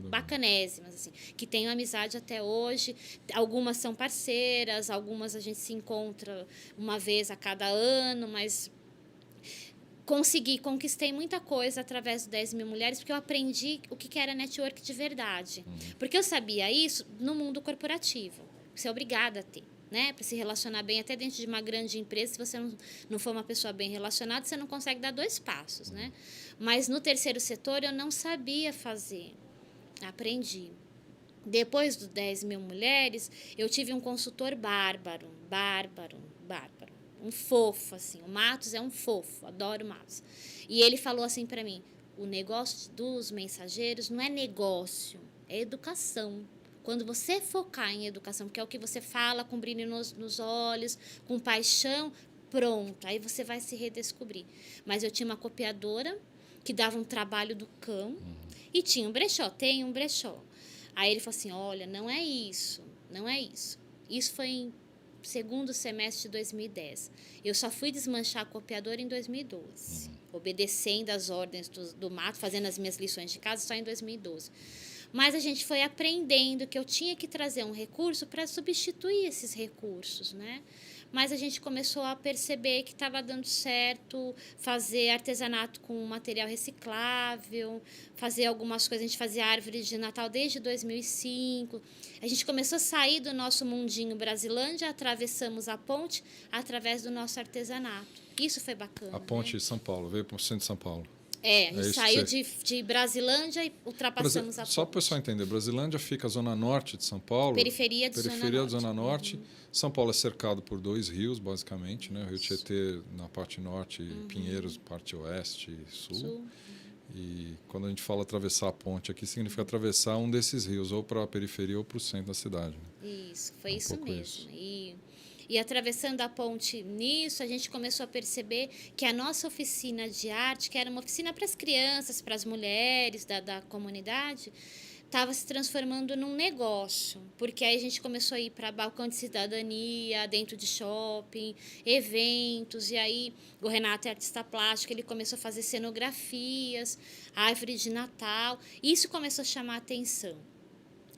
Bacanésimas, assim, que tenho amizade até hoje. Algumas são parceiras, algumas a gente se encontra uma vez a cada ano, mas conquistei muita coisa através do 10 mil mulheres, porque eu aprendi o que era network de verdade. Porque eu sabia isso no mundo corporativo. Você é obrigada a ter, né? Para se relacionar bem, até dentro de uma grande empresa, se você não for uma pessoa bem relacionada, você não consegue dar 2 passos, né? Mas no terceiro setor eu não sabia fazer. Aprendi. Depois dos 10 mil mulheres, eu tive um consultor bárbaro. Um fofo, assim. O Matos é um fofo, adoro o Matos. E ele falou assim para mim, o negócio dos mensageiros não é negócio, é educação. Quando você focar em educação, que é o que você fala com brilho nos olhos, com paixão, pronto, aí você vai se redescobrir. Mas eu tinha uma copiadora que dava um trabalho do cão e tinha um brechó, tem um brechó. Aí ele falou assim, olha, não é isso. Isso foi em segundo semestre de 2010. Eu só fui desmanchar a copiadora em 2012. Obedecendo as ordens do Mato, fazendo as minhas lições de casa só em 2012. Mas a gente foi aprendendo que eu tinha que trazer um recurso para substituir esses recursos, né? Mas a gente começou a perceber que estava dando certo fazer artesanato com material reciclável, fazer algumas coisas. A gente fazia árvore de Natal desde 2005. A gente começou a sair do nosso mundinho Brasilândia, atravessamos a ponte através do nosso artesanato. Isso foi bacana. A ponte né? de São Paulo, veio para o centro de São Paulo. A gente saiu de Brasilândia e ultrapassamos a ponte. Só para o pessoal entender, Brasilândia fica a zona norte de São Paulo. Periferia de Zona Norte. São Paulo é cercado por 2 rios, basicamente, né? O Rio Tietê na parte norte, Pinheiros, parte oeste e sul. E quando a gente fala atravessar a ponte aqui, significa atravessar um desses rios, ou para a periferia ou para o centro da cidade. Né? Isso, foi isso mesmo. E atravessando a ponte nisso, a gente começou a perceber que a nossa oficina de arte, que era uma oficina para as crianças, para as mulheres da comunidade, estava se transformando num negócio. Porque aí a gente começou a ir para balcão de cidadania, dentro de shopping, eventos. E aí o Renato é artista plástico, ele começou a fazer cenografias, árvore de Natal. Isso começou a chamar a atenção.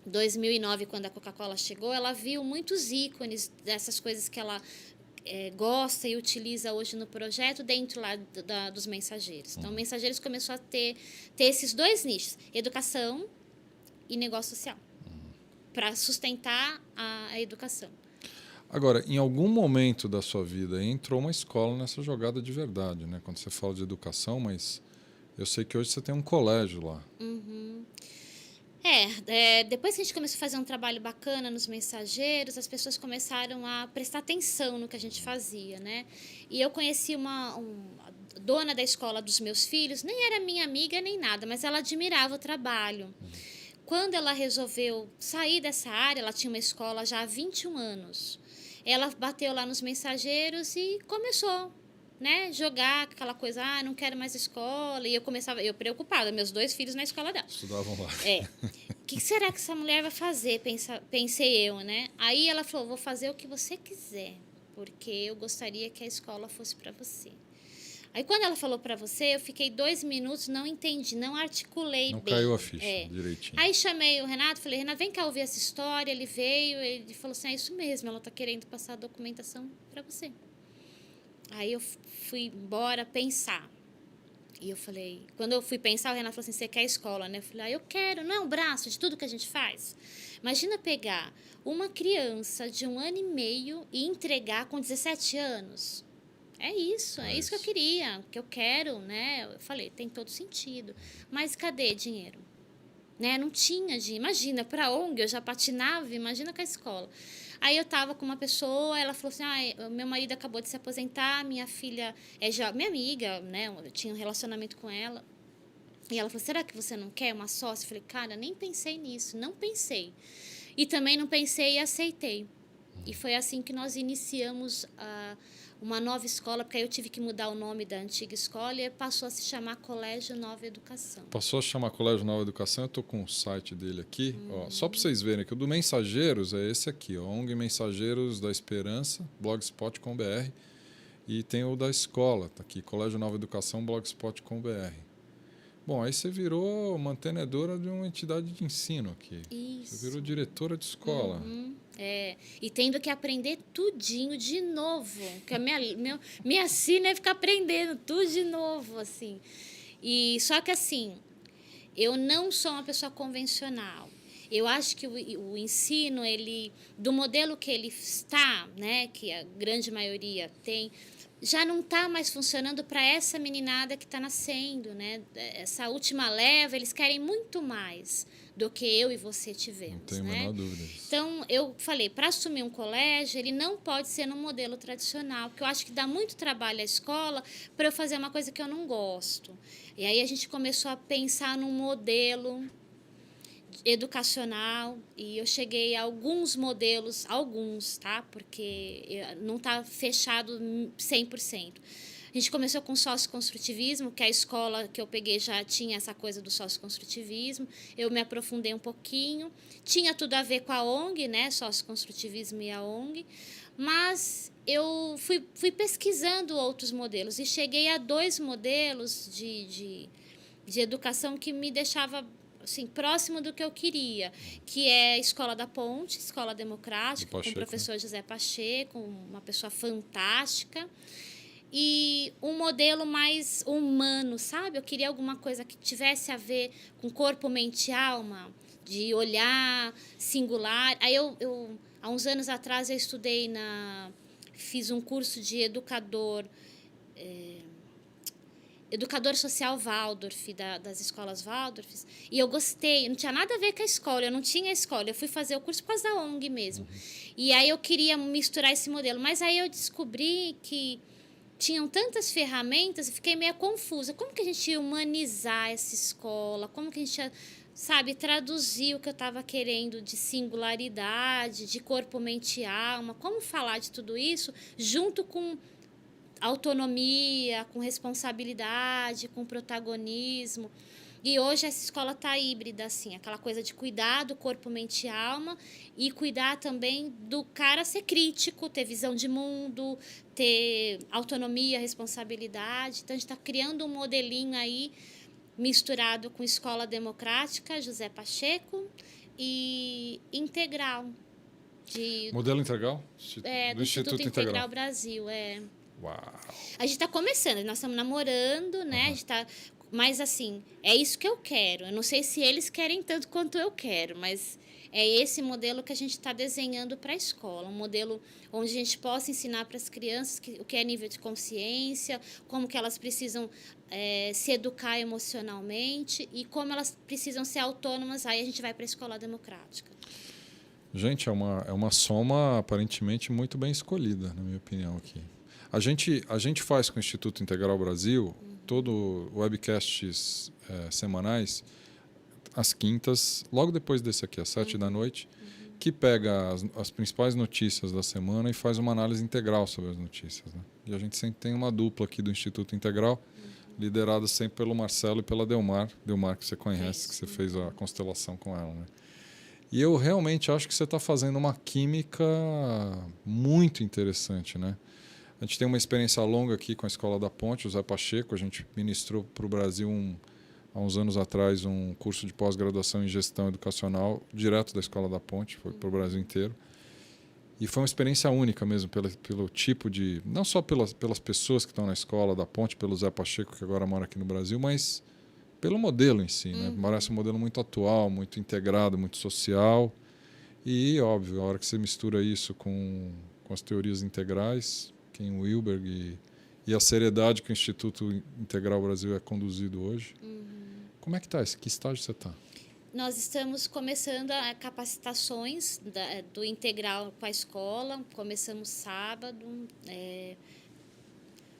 2009, quando a Coca-Cola chegou, ela viu muitos ícones dessas coisas que ela gosta e utiliza hoje no projeto dentro lá dos mensageiros. Então, o Mensageiros começou a ter esses 2 nichos, educação e negócio social, para sustentar a educação. Agora, em algum momento da sua vida, entrou uma escola nessa jogada de verdade, né? Quando você fala de educação, mas eu sei que hoje você tem um colégio lá. Depois que a gente começou a fazer um trabalho bacana nos mensageiros, as pessoas começaram a prestar atenção no que a gente fazia, né? E eu conheci a dona da escola dos meus filhos, nem era minha amiga nem nada, mas ela admirava o trabalho. Quando ela resolveu sair dessa área, ela tinha uma escola já há 21 anos. Ela bateu lá nos mensageiros e começou, né, jogar aquela coisa, não quero mais escola. E eu preocupada, meus 2 filhos na escola dela. Estudavam lá. O que será que essa mulher vai fazer? Pensei eu, né? Aí ela falou, vou fazer o que você quiser, porque eu gostaria que a escola fosse para você. Aí quando ela falou para você, eu fiquei 2 minutos, não entendi, não articulei bem. Não caiu a ficha direitinho. Aí chamei o Renato, falei, Renato, vem cá ouvir essa história. Ele veio, ele falou assim, é isso mesmo, ela está querendo passar a documentação para você. Aí eu fui embora pensar. E eu falei, quando eu fui pensar, o Renato falou assim, você quer escola, né? Eu falei, eu quero, não é um braço de tudo que a gente faz. Imagina pegar uma criança de 1 ano e meio e entregar com 17 anos. É isso que eu queria, que eu quero, né? Eu falei, tem todo sentido. Mas cadê dinheiro? Né? Não tinha dinheiro. Imagina, para a ONG eu já patinava, imagina com a escola. Aí eu estava com uma pessoa, ela falou assim, meu marido acabou de se aposentar, minha filha é já minha amiga, né? Eu tinha um relacionamento com ela. E ela falou, será que você não quer uma sócia? Eu falei, cara, nem pensei nisso, não pensei. E também não pensei e aceitei. E foi assim que nós iniciamos uma nova escola, porque aí eu tive que mudar o nome da antiga escola e passou a se chamar Colégio Nova Educação. Passou a se chamar Colégio Nova Educação, eu estou com o site dele aqui. Ó, só para vocês verem que o do Mensageiros é esse aqui, ó, ONG Mensageiros da Esperança, blogspot.com.br. E tem o da escola, tá aqui, Colégio Nova Educação, blogspot.com.br. Bom, aí você virou mantenedora de uma entidade de ensino aqui. Isso. Você virou diretora de escola. E tendo que aprender tudinho de novo. Porque a minha sina é ficar aprendendo tudo de novo, assim. E só que, assim, eu não sou uma pessoa convencional. Eu acho que o ensino, ele, do modelo que ele está, né, que a grande maioria tem, já não está mais funcionando para essa meninada que está nascendo, né? Essa última leva, eles querem muito mais do que eu e você tivemos. Não tenho a né? menor dúvida disso. Então, eu falei, para assumir um colégio, ele não pode ser no modelo tradicional, porque eu acho que dá muito trabalho à escola para eu fazer uma coisa que eu não gosto. E aí a gente começou a pensar num modelo educacional e eu cheguei a alguns modelos, tá? Porque não está fechado 100%. A gente começou com sócio-construtivismo, que a escola que eu peguei já tinha essa coisa do sócio-construtivismo. Eu me aprofundei um pouquinho. Tinha tudo a ver com a ONG, né? Sócio-construtivismo e a ONG. Mas eu fui pesquisando outros modelos e cheguei a 2 modelos de educação que me deixava assim, próximo do que eu queria, que é a Escola da Ponte, Escola Democrática, com o professor José Pacheco, uma pessoa fantástica. E um modelo mais humano, sabe? Eu queria alguma coisa que tivesse a ver com corpo, mente e alma, de olhar singular. Aí há uns anos atrás, eu fiz um curso de educador social Waldorf, das escolas Waldorf, e eu gostei, não tinha nada a ver com a escola, eu não tinha escola, eu fui fazer o curso por causa da ONG mesmo. E aí eu queria misturar esse modelo, mas aí eu descobri que tinham tantas ferramentas, eu fiquei meio confusa. Como que a gente ia humanizar essa escola? Como que a gente ia, sabe, traduzir o que eu estava querendo de singularidade, de corpo, mente e alma? Como falar de tudo isso junto com autonomia, com responsabilidade, com protagonismo. E hoje essa escola está híbrida, assim, aquela coisa de cuidar do corpo, mente e alma e cuidar também do cara ser crítico, ter visão de mundo, ter autonomia, responsabilidade. Então, a gente está criando um modelinho aí misturado com escola democrática, José Pacheco, e integral. Modelo integral? Do Instituto Integral Brasil, Uau. A gente está começando, nós estamos namorando, né? A gente tá, mas, assim, é isso que eu quero. Eu não sei se eles querem tanto quanto eu quero, mas é esse modelo que a gente está desenhando para a escola. Um modelo onde a gente possa ensinar para as crianças o que é nível de consciência, como que elas precisam se educar emocionalmente e como elas precisam ser autônomas. Aí a gente vai para a escola democrática. Gente, é uma soma aparentemente muito bem escolhida, na minha opinião, aqui. A gente faz com o Instituto Integral Brasil todo webcasts semanais, às quintas, logo depois desse aqui, às 7 da noite, que pega as principais notícias da semana e faz uma análise integral sobre as notícias. Né? E a gente sempre tem uma dupla aqui do Instituto Integral, liderada sempre pelo Marcelo e pela Delmar, que você conhece, que você fez a constelação com ela. Né? E eu realmente acho que você está fazendo uma química muito interessante, né? A gente tem uma experiência longa aqui com a Escola da Ponte, o Zé Pacheco. A gente ministrou para o Brasil, há uns anos atrás, um curso de pós-graduação em gestão educacional, direto da Escola da Ponte, foi para o Brasil inteiro. E foi uma experiência única mesmo, pelo tipo de... Não só pelas pessoas que estão na Escola da Ponte, pelo Zé Pacheco, que agora mora aqui no Brasil, mas pelo modelo em si. Né? Parece um modelo muito atual, muito integrado, muito social. E, óbvio, a hora que você mistura isso com as teorias integrais... Ken Wilberg e a seriedade que o Instituto Integral Brasil é conduzido hoje. Como é que está? Que estágio você está? Nós estamos começando a capacitações do integral com a escola, começamos sábado.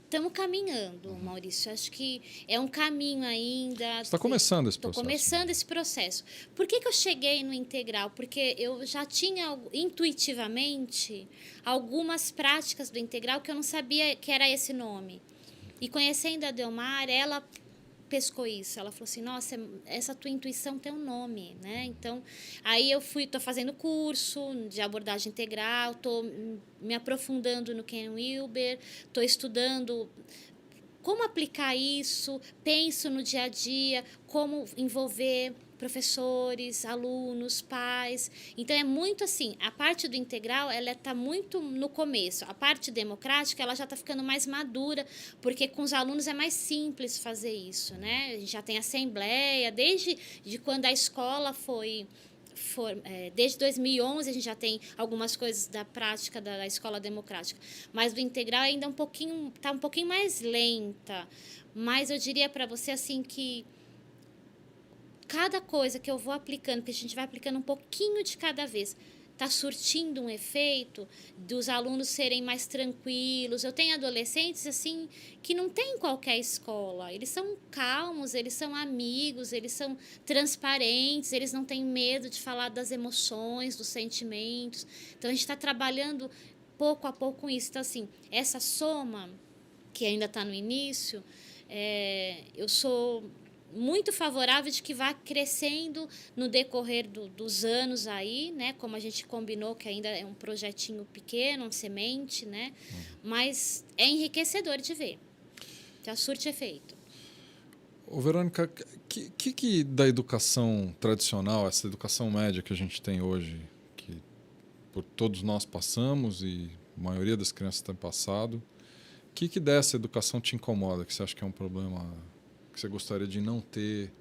Estamos caminhando, Maurício. Acho que é um caminho ainda. Você está começando esse Estou processo. começando esse processo. Por que eu cheguei no integral? Porque eu já tinha intuitivamente algumas práticas do integral que eu não sabia que era esse nome. E conhecendo a Delmar, ela pescou isso. Ela falou assim, nossa, essa tua intuição tem um nome, né? Então, aí tô fazendo curso de abordagem integral, estou me aprofundando no Ken Wilber, estou estudando como aplicar isso, penso no dia a dia, como envolver professores, alunos, pais. Então, é muito assim, a parte do integral, ela está muito no começo. A parte democrática, ela já está ficando mais madura, porque com os alunos é mais simples fazer isso, né? A gente já tem assembleia, desde quando a escola desde 2011 a gente já tem algumas coisas da prática da escola democrática, mas do integral ainda está um pouquinho mais lenta. Mas eu diria para você assim que cada coisa que eu vou aplicando, que a gente vai aplicando um pouquinho de cada vez, está surtindo um efeito dos alunos serem mais tranquilos. Eu tenho adolescentes assim que não tem em qualquer escola. Eles são calmos, eles são amigos, eles são transparentes, eles não têm medo de falar das emoções, dos sentimentos. Então, a gente está trabalhando pouco a pouco com isso. Então, assim, essa soma, que ainda está no início, eu sou muito favorável de que vá crescendo no decorrer dos anos aí, né? Como a gente combinou, que ainda é um projetinho pequeno, uma semente, né? Mas é enriquecedor de ver. Já surte efeito. Ô, Verônica, que da educação tradicional, essa educação média que a gente tem hoje, que por todos nós passamos e a maioria das crianças tem passado, que dessa educação te incomoda, que você acha que é um problema que você gostaria de não ter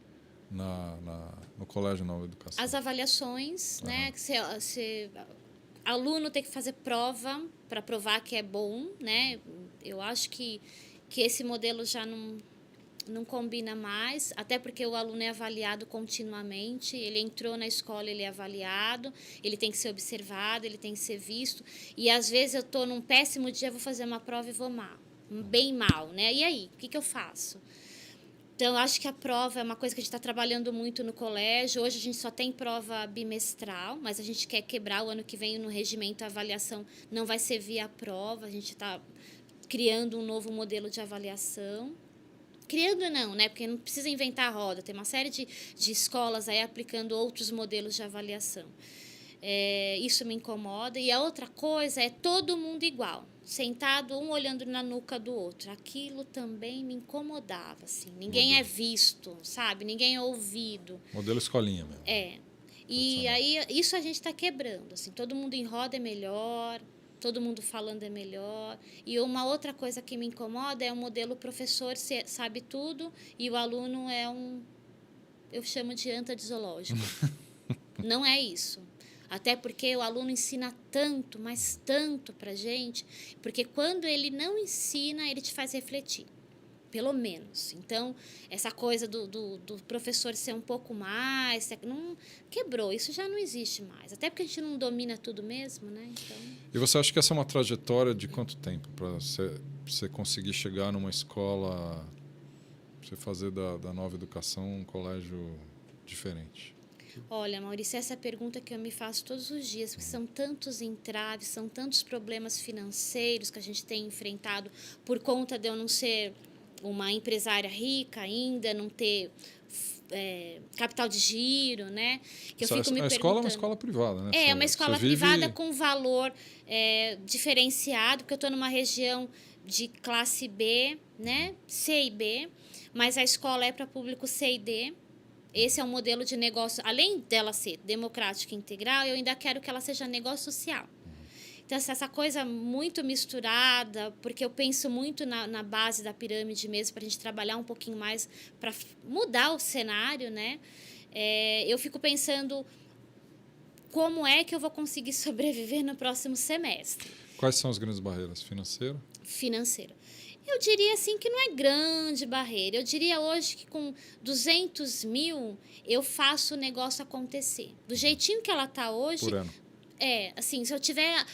no Colégio Nova Educação? As avaliações, né? Que aluno tem que fazer prova para provar que é bom, né? Eu acho que esse modelo já não combina mais, até porque o aluno é avaliado continuamente, ele entrou na escola, ele é avaliado, ele tem que ser observado, ele tem que ser visto, e às vezes eu estou num péssimo dia, vou fazer uma prova e vou bem mal, né? E aí, o que eu faço? Então, acho que a prova é uma coisa que a gente está trabalhando muito no colégio. Hoje a gente só tem prova bimestral, mas a gente quer quebrar. O ano que vem no regimento a avaliação não vai ser via prova. A gente está criando um novo modelo de avaliação. Criando não, né? Porque não precisa inventar a roda. Tem uma série de escolas aí aplicando outros modelos de avaliação. Isso me incomoda. E a outra coisa é todo mundo igual, sentado, um olhando na nuca do outro. Aquilo também me incomodava, assim. Ninguém é visto, sabe? Ninguém é ouvido. Modelo escolinha mesmo. E aí, isso a gente está quebrando, assim. Todo mundo em roda é melhor, todo mundo falando é melhor. E uma outra coisa que me incomoda é o modelo professor sabe tudo e o aluno eu chamo de anta de zoológico. Não é isso. Até porque o aluno ensina tanto, mas tanto para gente, porque quando ele não ensina, ele te faz refletir, pelo menos. Então, essa coisa do professor ser um pouco mais, não quebrou, isso já não existe mais. Até porque a gente não domina tudo mesmo, né? Então... E você acha que essa é uma trajetória de quanto tempo para você conseguir chegar numa escola, você fazer da Nova Educação um colégio diferente? Olha, Maurício, essa é a pergunta que eu me faço todos os dias, porque são tantos entraves, são tantos problemas financeiros que a gente tem enfrentado por conta de eu não ser uma empresária rica ainda, não ter capital de giro, né? Que eu fico me perguntando. A escola é uma escola privada, né? É uma escola privada com valor diferenciado, porque eu estou numa região de classe B, né? C e B, mas a escola é para público C e D. Esse é um modelo de negócio, além dela ser democrática e integral, eu ainda quero que ela seja negócio social. Então, essa coisa muito misturada, porque eu penso muito na base da pirâmide mesmo, para a gente trabalhar um pouquinho mais, para mudar o cenário, né? Eu fico pensando como é que eu vou conseguir sobreviver no próximo semestre. Quais são as grandes barreiras? Financeira? Financeira. Eu diria assim que não é grande barreira. Eu diria hoje que com 200 mil eu faço o negócio acontecer. Do jeitinho que ela está hoje, Por ano. assim, se eu tiver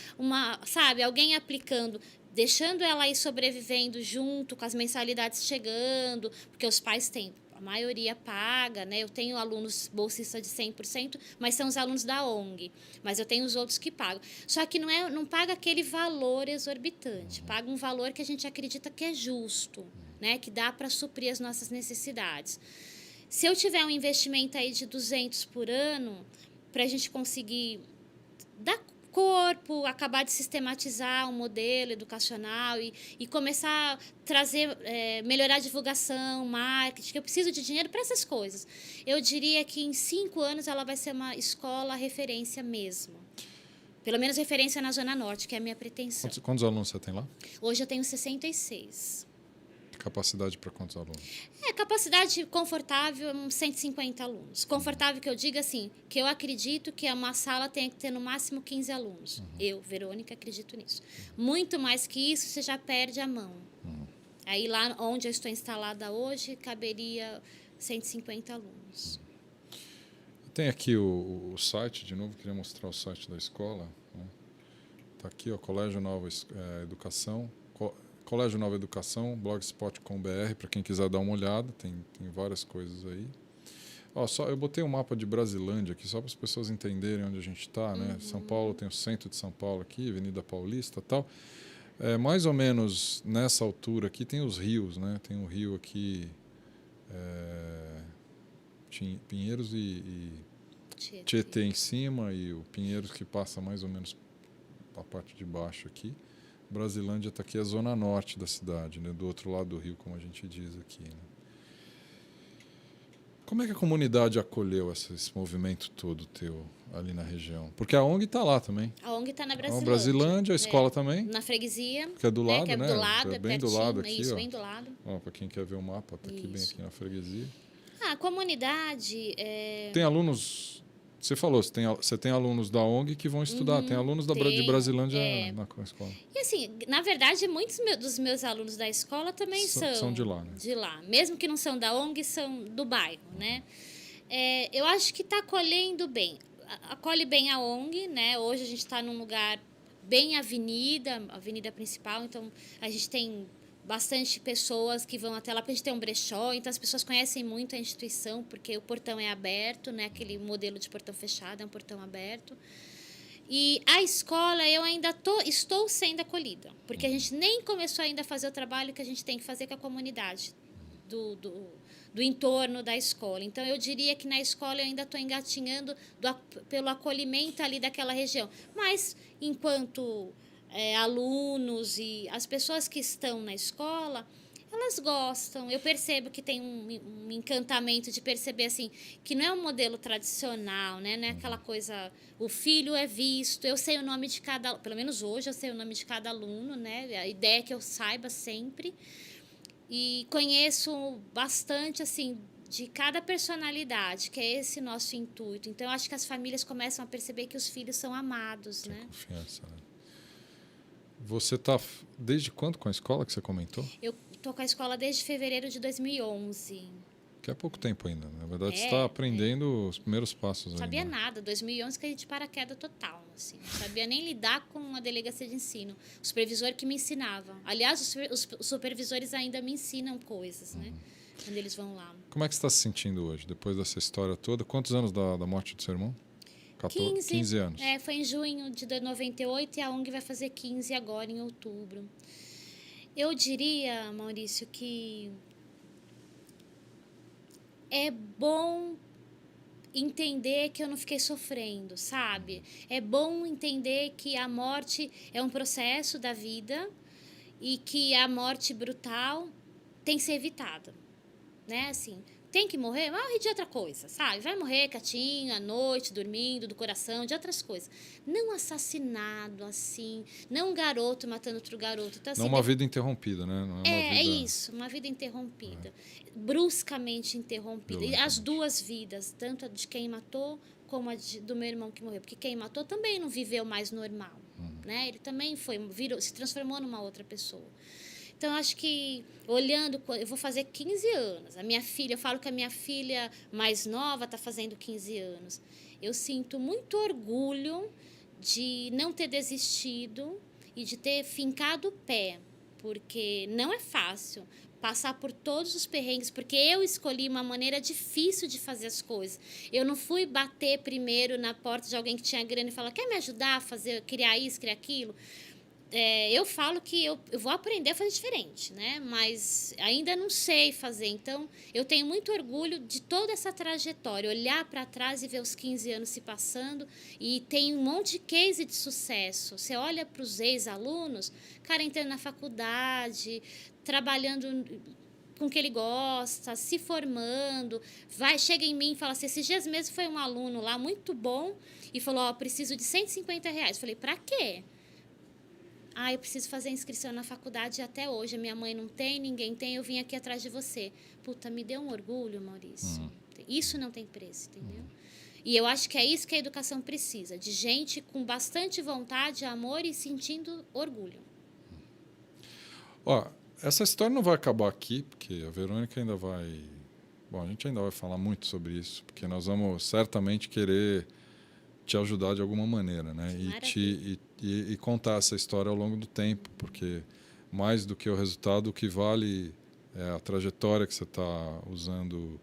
sabe, alguém aplicando, deixando ela aí sobrevivendo junto com as mensalidades chegando, porque os pais têm, a maioria paga, né? Eu tenho alunos bolsistas de 100%, mas são os alunos da ONG. Mas eu tenho os outros que pagam. Só que não paga aquele valor exorbitante. Paga um valor que a gente acredita que é justo, né? Que dá para suprir as nossas necessidades. Se eu tiver um investimento aí de 200 por ano, para a gente conseguir dar corpo, acabar de sistematizar um modelo educacional e começar a trazer, melhorar a divulgação, marketing, que eu preciso de dinheiro para essas coisas. Eu diria que em 5 anos ela vai ser uma escola referência mesmo. Pelo menos referência na Zona Norte, que é a minha pretensão. Quantos alunos você tem lá? Hoje eu tenho 66. Capacidade para quantos alunos? Capacidade confortável, uns 150 alunos. Confortável que eu diga assim, que eu acredito que uma sala tenha que ter no máximo 15 alunos. Eu, Verônica, acredito nisso. Muito mais que isso, você já perde a mão. Aí lá onde eu estou instalada hoje, caberia 150 alunos. Tem aqui o site, de novo, queria mostrar o site da escola. Está aqui, ó, Colégio Nova Educação. Colégio Nova Educação, blogspot.com.br, para quem quiser dar uma olhada, tem várias coisas aí. Ó, eu botei um mapa de Brasilândia aqui, só para as pessoas entenderem onde a gente está, né? São Paulo, tem o centro de São Paulo aqui, Avenida Paulista e tal. Mais ou menos nessa altura aqui tem os rios, né? Tem um rio aqui, Pinheiros e Tietê em cima, e o Pinheiros que passa mais ou menos a parte de baixo aqui. Brasilândia está aqui, a zona norte da cidade, né? Do outro lado do rio, como a gente diz aqui. Né? Como é que a comunidade acolheu esse movimento todo teu ali na região? Porque a ONG está lá também. A ONG está na A Brasilândia. A escola também. Na freguesia. Que é do lado, que é né? do lado, bem pertinho, do lado aqui. Isso, ó. bem do lado. Para quem quer ver o mapa, está aqui bem aqui na freguesia. A comunidade... Tem alunos... Você falou, você tem alunos da ONG que vão estudar, tem alunos de Brasilândia na escola. E assim, na verdade, muitos dos meus alunos da escola também são de lá, né? De lá. Mesmo que não são da ONG, são do bairro, né? Eu acho que está acolhendo bem. Acolhe bem a ONG, né? Hoje a gente está num lugar bem avenida principal, então a gente tem bastante pessoas que vão até lá, porque a gente tem um brechó, então as pessoas conhecem muito a instituição, porque o portão é aberto, né? Aquele modelo de portão fechado, é um portão aberto. E a escola, eu ainda estou sendo acolhida, porque a gente nem começou ainda a fazer o trabalho que a gente tem que fazer com a comunidade do entorno da escola. Então, eu diria que na escola eu ainda estou engatinhando pelo acolhimento ali daquela região. Mas, enquanto alunos e as pessoas que estão na escola, elas gostam. Eu percebo que tem um encantamento de perceber assim que não é um modelo tradicional, né? Não é aquela coisa, o filho é visto, eu sei o nome de cada, pelo menos hoje eu sei o nome de cada aluno, né? A ideia é que eu saiba sempre. E conheço bastante assim de cada personalidade, que é esse nosso intuito. Então eu acho que as famílias começam a perceber que os filhos são amados, né? Confiança, né? Você está desde quando com a escola que você comentou? Eu estou com a escola desde fevereiro de 2011. Que é pouco tempo ainda. Na verdade, você está aprendendo os primeiros passos ainda. Não sabia nada. 2011 caí de paraquedas total. Assim. Não sabia nem lidar com a delegacia de ensino. O supervisor que me ensinava. Aliás, os supervisores ainda me ensinam coisas, né? Quando eles vão lá. Como é que você está se sentindo hoje, depois dessa história toda? Quantos anos da morte do seu irmão? 15 anos. Foi em junho de 98 e a ONG vai fazer 15 agora, em outubro. Eu diria, Maurício, que é bom entender que eu não fiquei sofrendo, sabe? É bom entender que a morte é um processo da vida e que a morte brutal tem que ser evitada, né? Assim, tem que morrer? Vai morrer de outra coisa, sabe? Vai morrer quietinho, à noite, dormindo, do coração, de outras coisas. Não assassinado, assim. Não um garoto matando outro garoto. Então, assim, não uma vida interrompida, né? Não é isso, uma vida interrompida. Bruscamente interrompida. E as duas vidas, tanto a de quem matou como a do meu irmão que morreu. Porque quem matou também não viveu mais normal, né? Ele também se transformou numa outra pessoa. Então, acho que, olhando, eu vou fazer 15 anos. A minha filha, eu falo que a minha filha mais nova está fazendo 15 anos. Eu sinto muito orgulho de não ter desistido e de ter fincado o pé, porque não é fácil passar por todos os perrengues, porque eu escolhi uma maneira difícil de fazer as coisas. Eu não fui bater primeiro na porta de alguém que tinha grana e falar, quer me ajudar a fazer, criar isso, criar aquilo? Eu falo que eu vou aprender a fazer diferente, né? Mas ainda não sei fazer. Então, eu tenho muito orgulho de toda essa trajetória. Olhar para trás e ver os 15 anos se passando. E tem um monte de case de sucesso. Você olha para os ex-alunos, cara entrando na faculdade, trabalhando com o que ele gosta, se formando. Chega em mim e fala assim, esses dias mesmo foi um aluno lá muito bom e falou, preciso de R$150. Eu falei, para quê? Eu preciso fazer a inscrição na faculdade até hoje. A minha mãe não tem, ninguém tem, eu vim aqui atrás de você. Puta, me deu um orgulho, Maurício. Isso não tem preço, entendeu? E eu acho que é isso que a educação precisa, de gente com bastante vontade, amor e sentindo orgulho. Essa história não vai acabar aqui, porque a Verônica ainda vai... Bom, a gente ainda vai falar muito sobre isso, porque nós vamos certamente querer te ajudar de alguma maneira, né? E contar essa história ao longo do tempo, porque mais do que o resultado, o que vale é a trajetória que você está usando,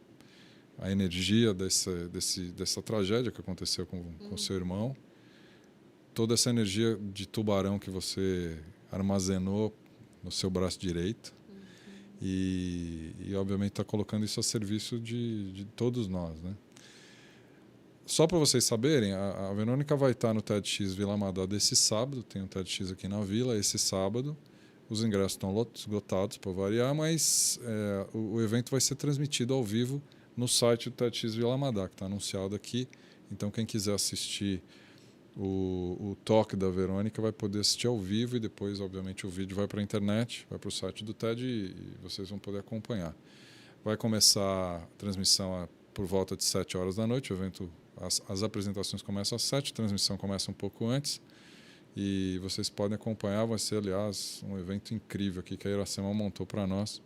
a energia dessa tragédia que aconteceu com seu irmão, toda essa energia de tubarão que você armazenou no seu braço direito e obviamente está colocando isso a serviço de todos nós, né? Só para vocês saberem, a Verônica vai estar no TEDx Vila Madalena esse sábado, tem um TEDx aqui na Vila esse sábado. Os ingressos estão esgotados para variar, mas o evento vai ser transmitido ao vivo no site do TEDx Vila Madalena, que está anunciado aqui. Então, quem quiser assistir o talk da Verônica vai poder assistir ao vivo e depois, obviamente, o vídeo vai para a internet, vai para o site do TED e vocês vão poder acompanhar. Vai começar a transmissão por volta de 7 horas da noite, o evento... As apresentações começam às 7, a transmissão começa um pouco antes e vocês podem acompanhar. Vai ser, aliás, um evento incrível aqui que a Iracema montou para nós,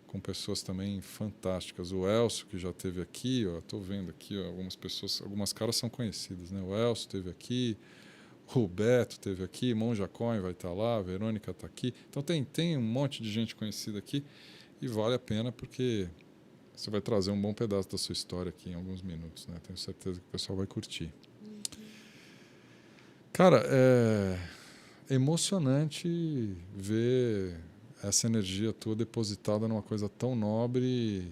com pessoas também fantásticas. O Elcio, que já esteve aqui, estou vendo aqui algumas pessoas, algumas caras são conhecidas, né? O Elcio esteve aqui, o Beto esteve aqui, Monja Coin vai estar lá, a Verônica está aqui. Então tem um monte de gente conhecida aqui e vale a pena porque... Você vai trazer um bom pedaço da sua história aqui em alguns minutos, né? Tenho certeza que o pessoal vai curtir. Cara, é emocionante ver essa energia tua depositada numa coisa tão nobre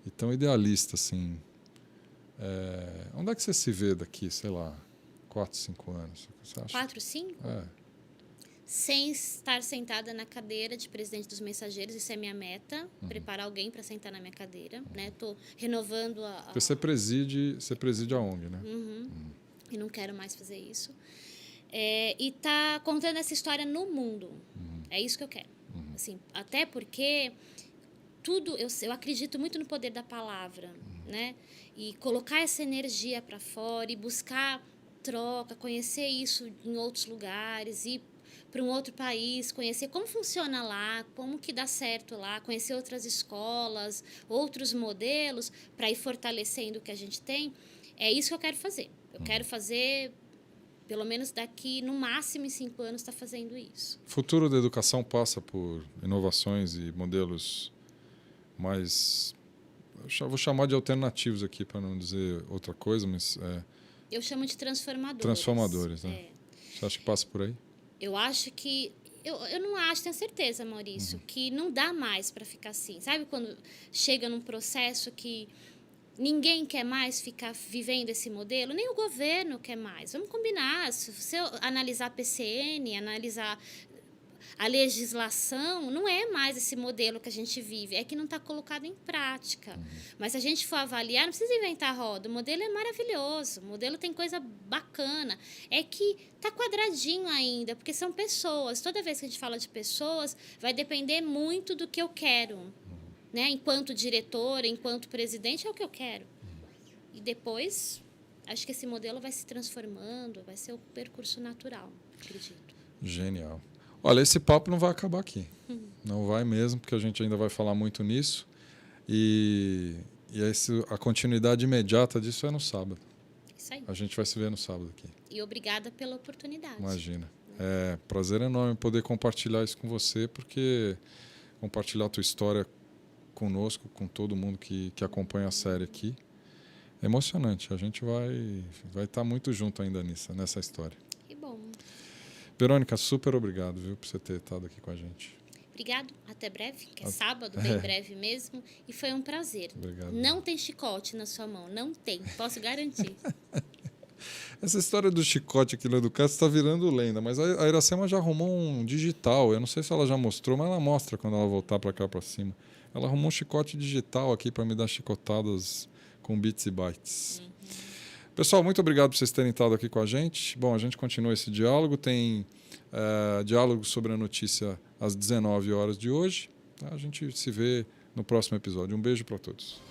e tão idealista, assim. Onde é que você se vê daqui, sei lá, 4, 5 anos? Você acha? 4, 5? Sem estar sentada na cadeira de presidente dos mensageiros, isso é minha meta, preparar alguém para sentar na minha cadeira, né? Estou renovando a... Porque você preside a ONG, né? E não quero mais fazer isso. E tá contando essa história no mundo. É isso que eu quero. Assim, até porque eu acredito muito no poder da palavra, né? E colocar essa energia para fora e buscar troca, conhecer isso em outros lugares e para um outro país, conhecer como funciona lá, como que dá certo lá, conhecer outras escolas, outros modelos, para ir fortalecendo o que a gente tem. É isso que eu quero fazer. Eu quero fazer, pelo menos daqui, no máximo em 5 anos, estar fazendo isso. O futuro da educação passa por inovações e modelos mais... Eu vou chamar de alternativos aqui, para não dizer outra coisa, mas... Eu chamo de transformadores. Transformadores, né? Você acha que passa por aí? Eu acho que... Eu não acho, tenho certeza, Maurício, que não dá mais para ficar assim. Sabe quando chega num processo que ninguém quer mais ficar vivendo esse modelo? Nem o governo quer mais. Vamos combinar. Se você analisar a PCN, analisar a legislação, não é mais esse modelo que a gente vive. É que não está colocado em prática. Mas se a gente for avaliar, não precisa inventar a roda. O modelo é maravilhoso. O modelo tem coisa bacana. É que está quadradinho ainda, porque são pessoas. Toda vez que a gente fala de pessoas, vai depender muito do que eu quero. Né? Enquanto diretora, enquanto presidente, é o que eu quero. E depois, acho que esse modelo vai se transformando, vai ser o percurso natural, acredito. Genial. Olha, esse papo não vai acabar aqui. Não vai mesmo, porque a gente ainda vai falar muito nisso. E a continuidade imediata disso é no sábado. Isso aí. A gente vai se ver no sábado aqui. E obrigada pela oportunidade. Imagina. É prazer enorme poder compartilhar isso com você, porque compartilhar a tua história conosco, com todo mundo que acompanha a série aqui, é emocionante. A gente vai estar muito junto ainda nessa história. Que bom. Verônica, super obrigado, viu, por você ter estado aqui com a gente. Obrigado, até breve, que é sábado, bem breve mesmo. E foi um prazer. Obrigado. Não tem chicote na sua mão, não tem, posso garantir. Essa história do chicote aqui no Educast está virando lenda, mas a Iracema já arrumou um digital. Eu não sei se ela já mostrou, mas ela mostra quando ela voltar para cá para cima. Ela arrumou um chicote digital aqui para me dar chicotadas com bits e bytes. Pessoal, muito obrigado por vocês terem estado aqui com a gente. Bom, a gente continua esse diálogo. Tem diálogo sobre a notícia às 19 horas de hoje. A gente se vê no próximo episódio. Um beijo para todos.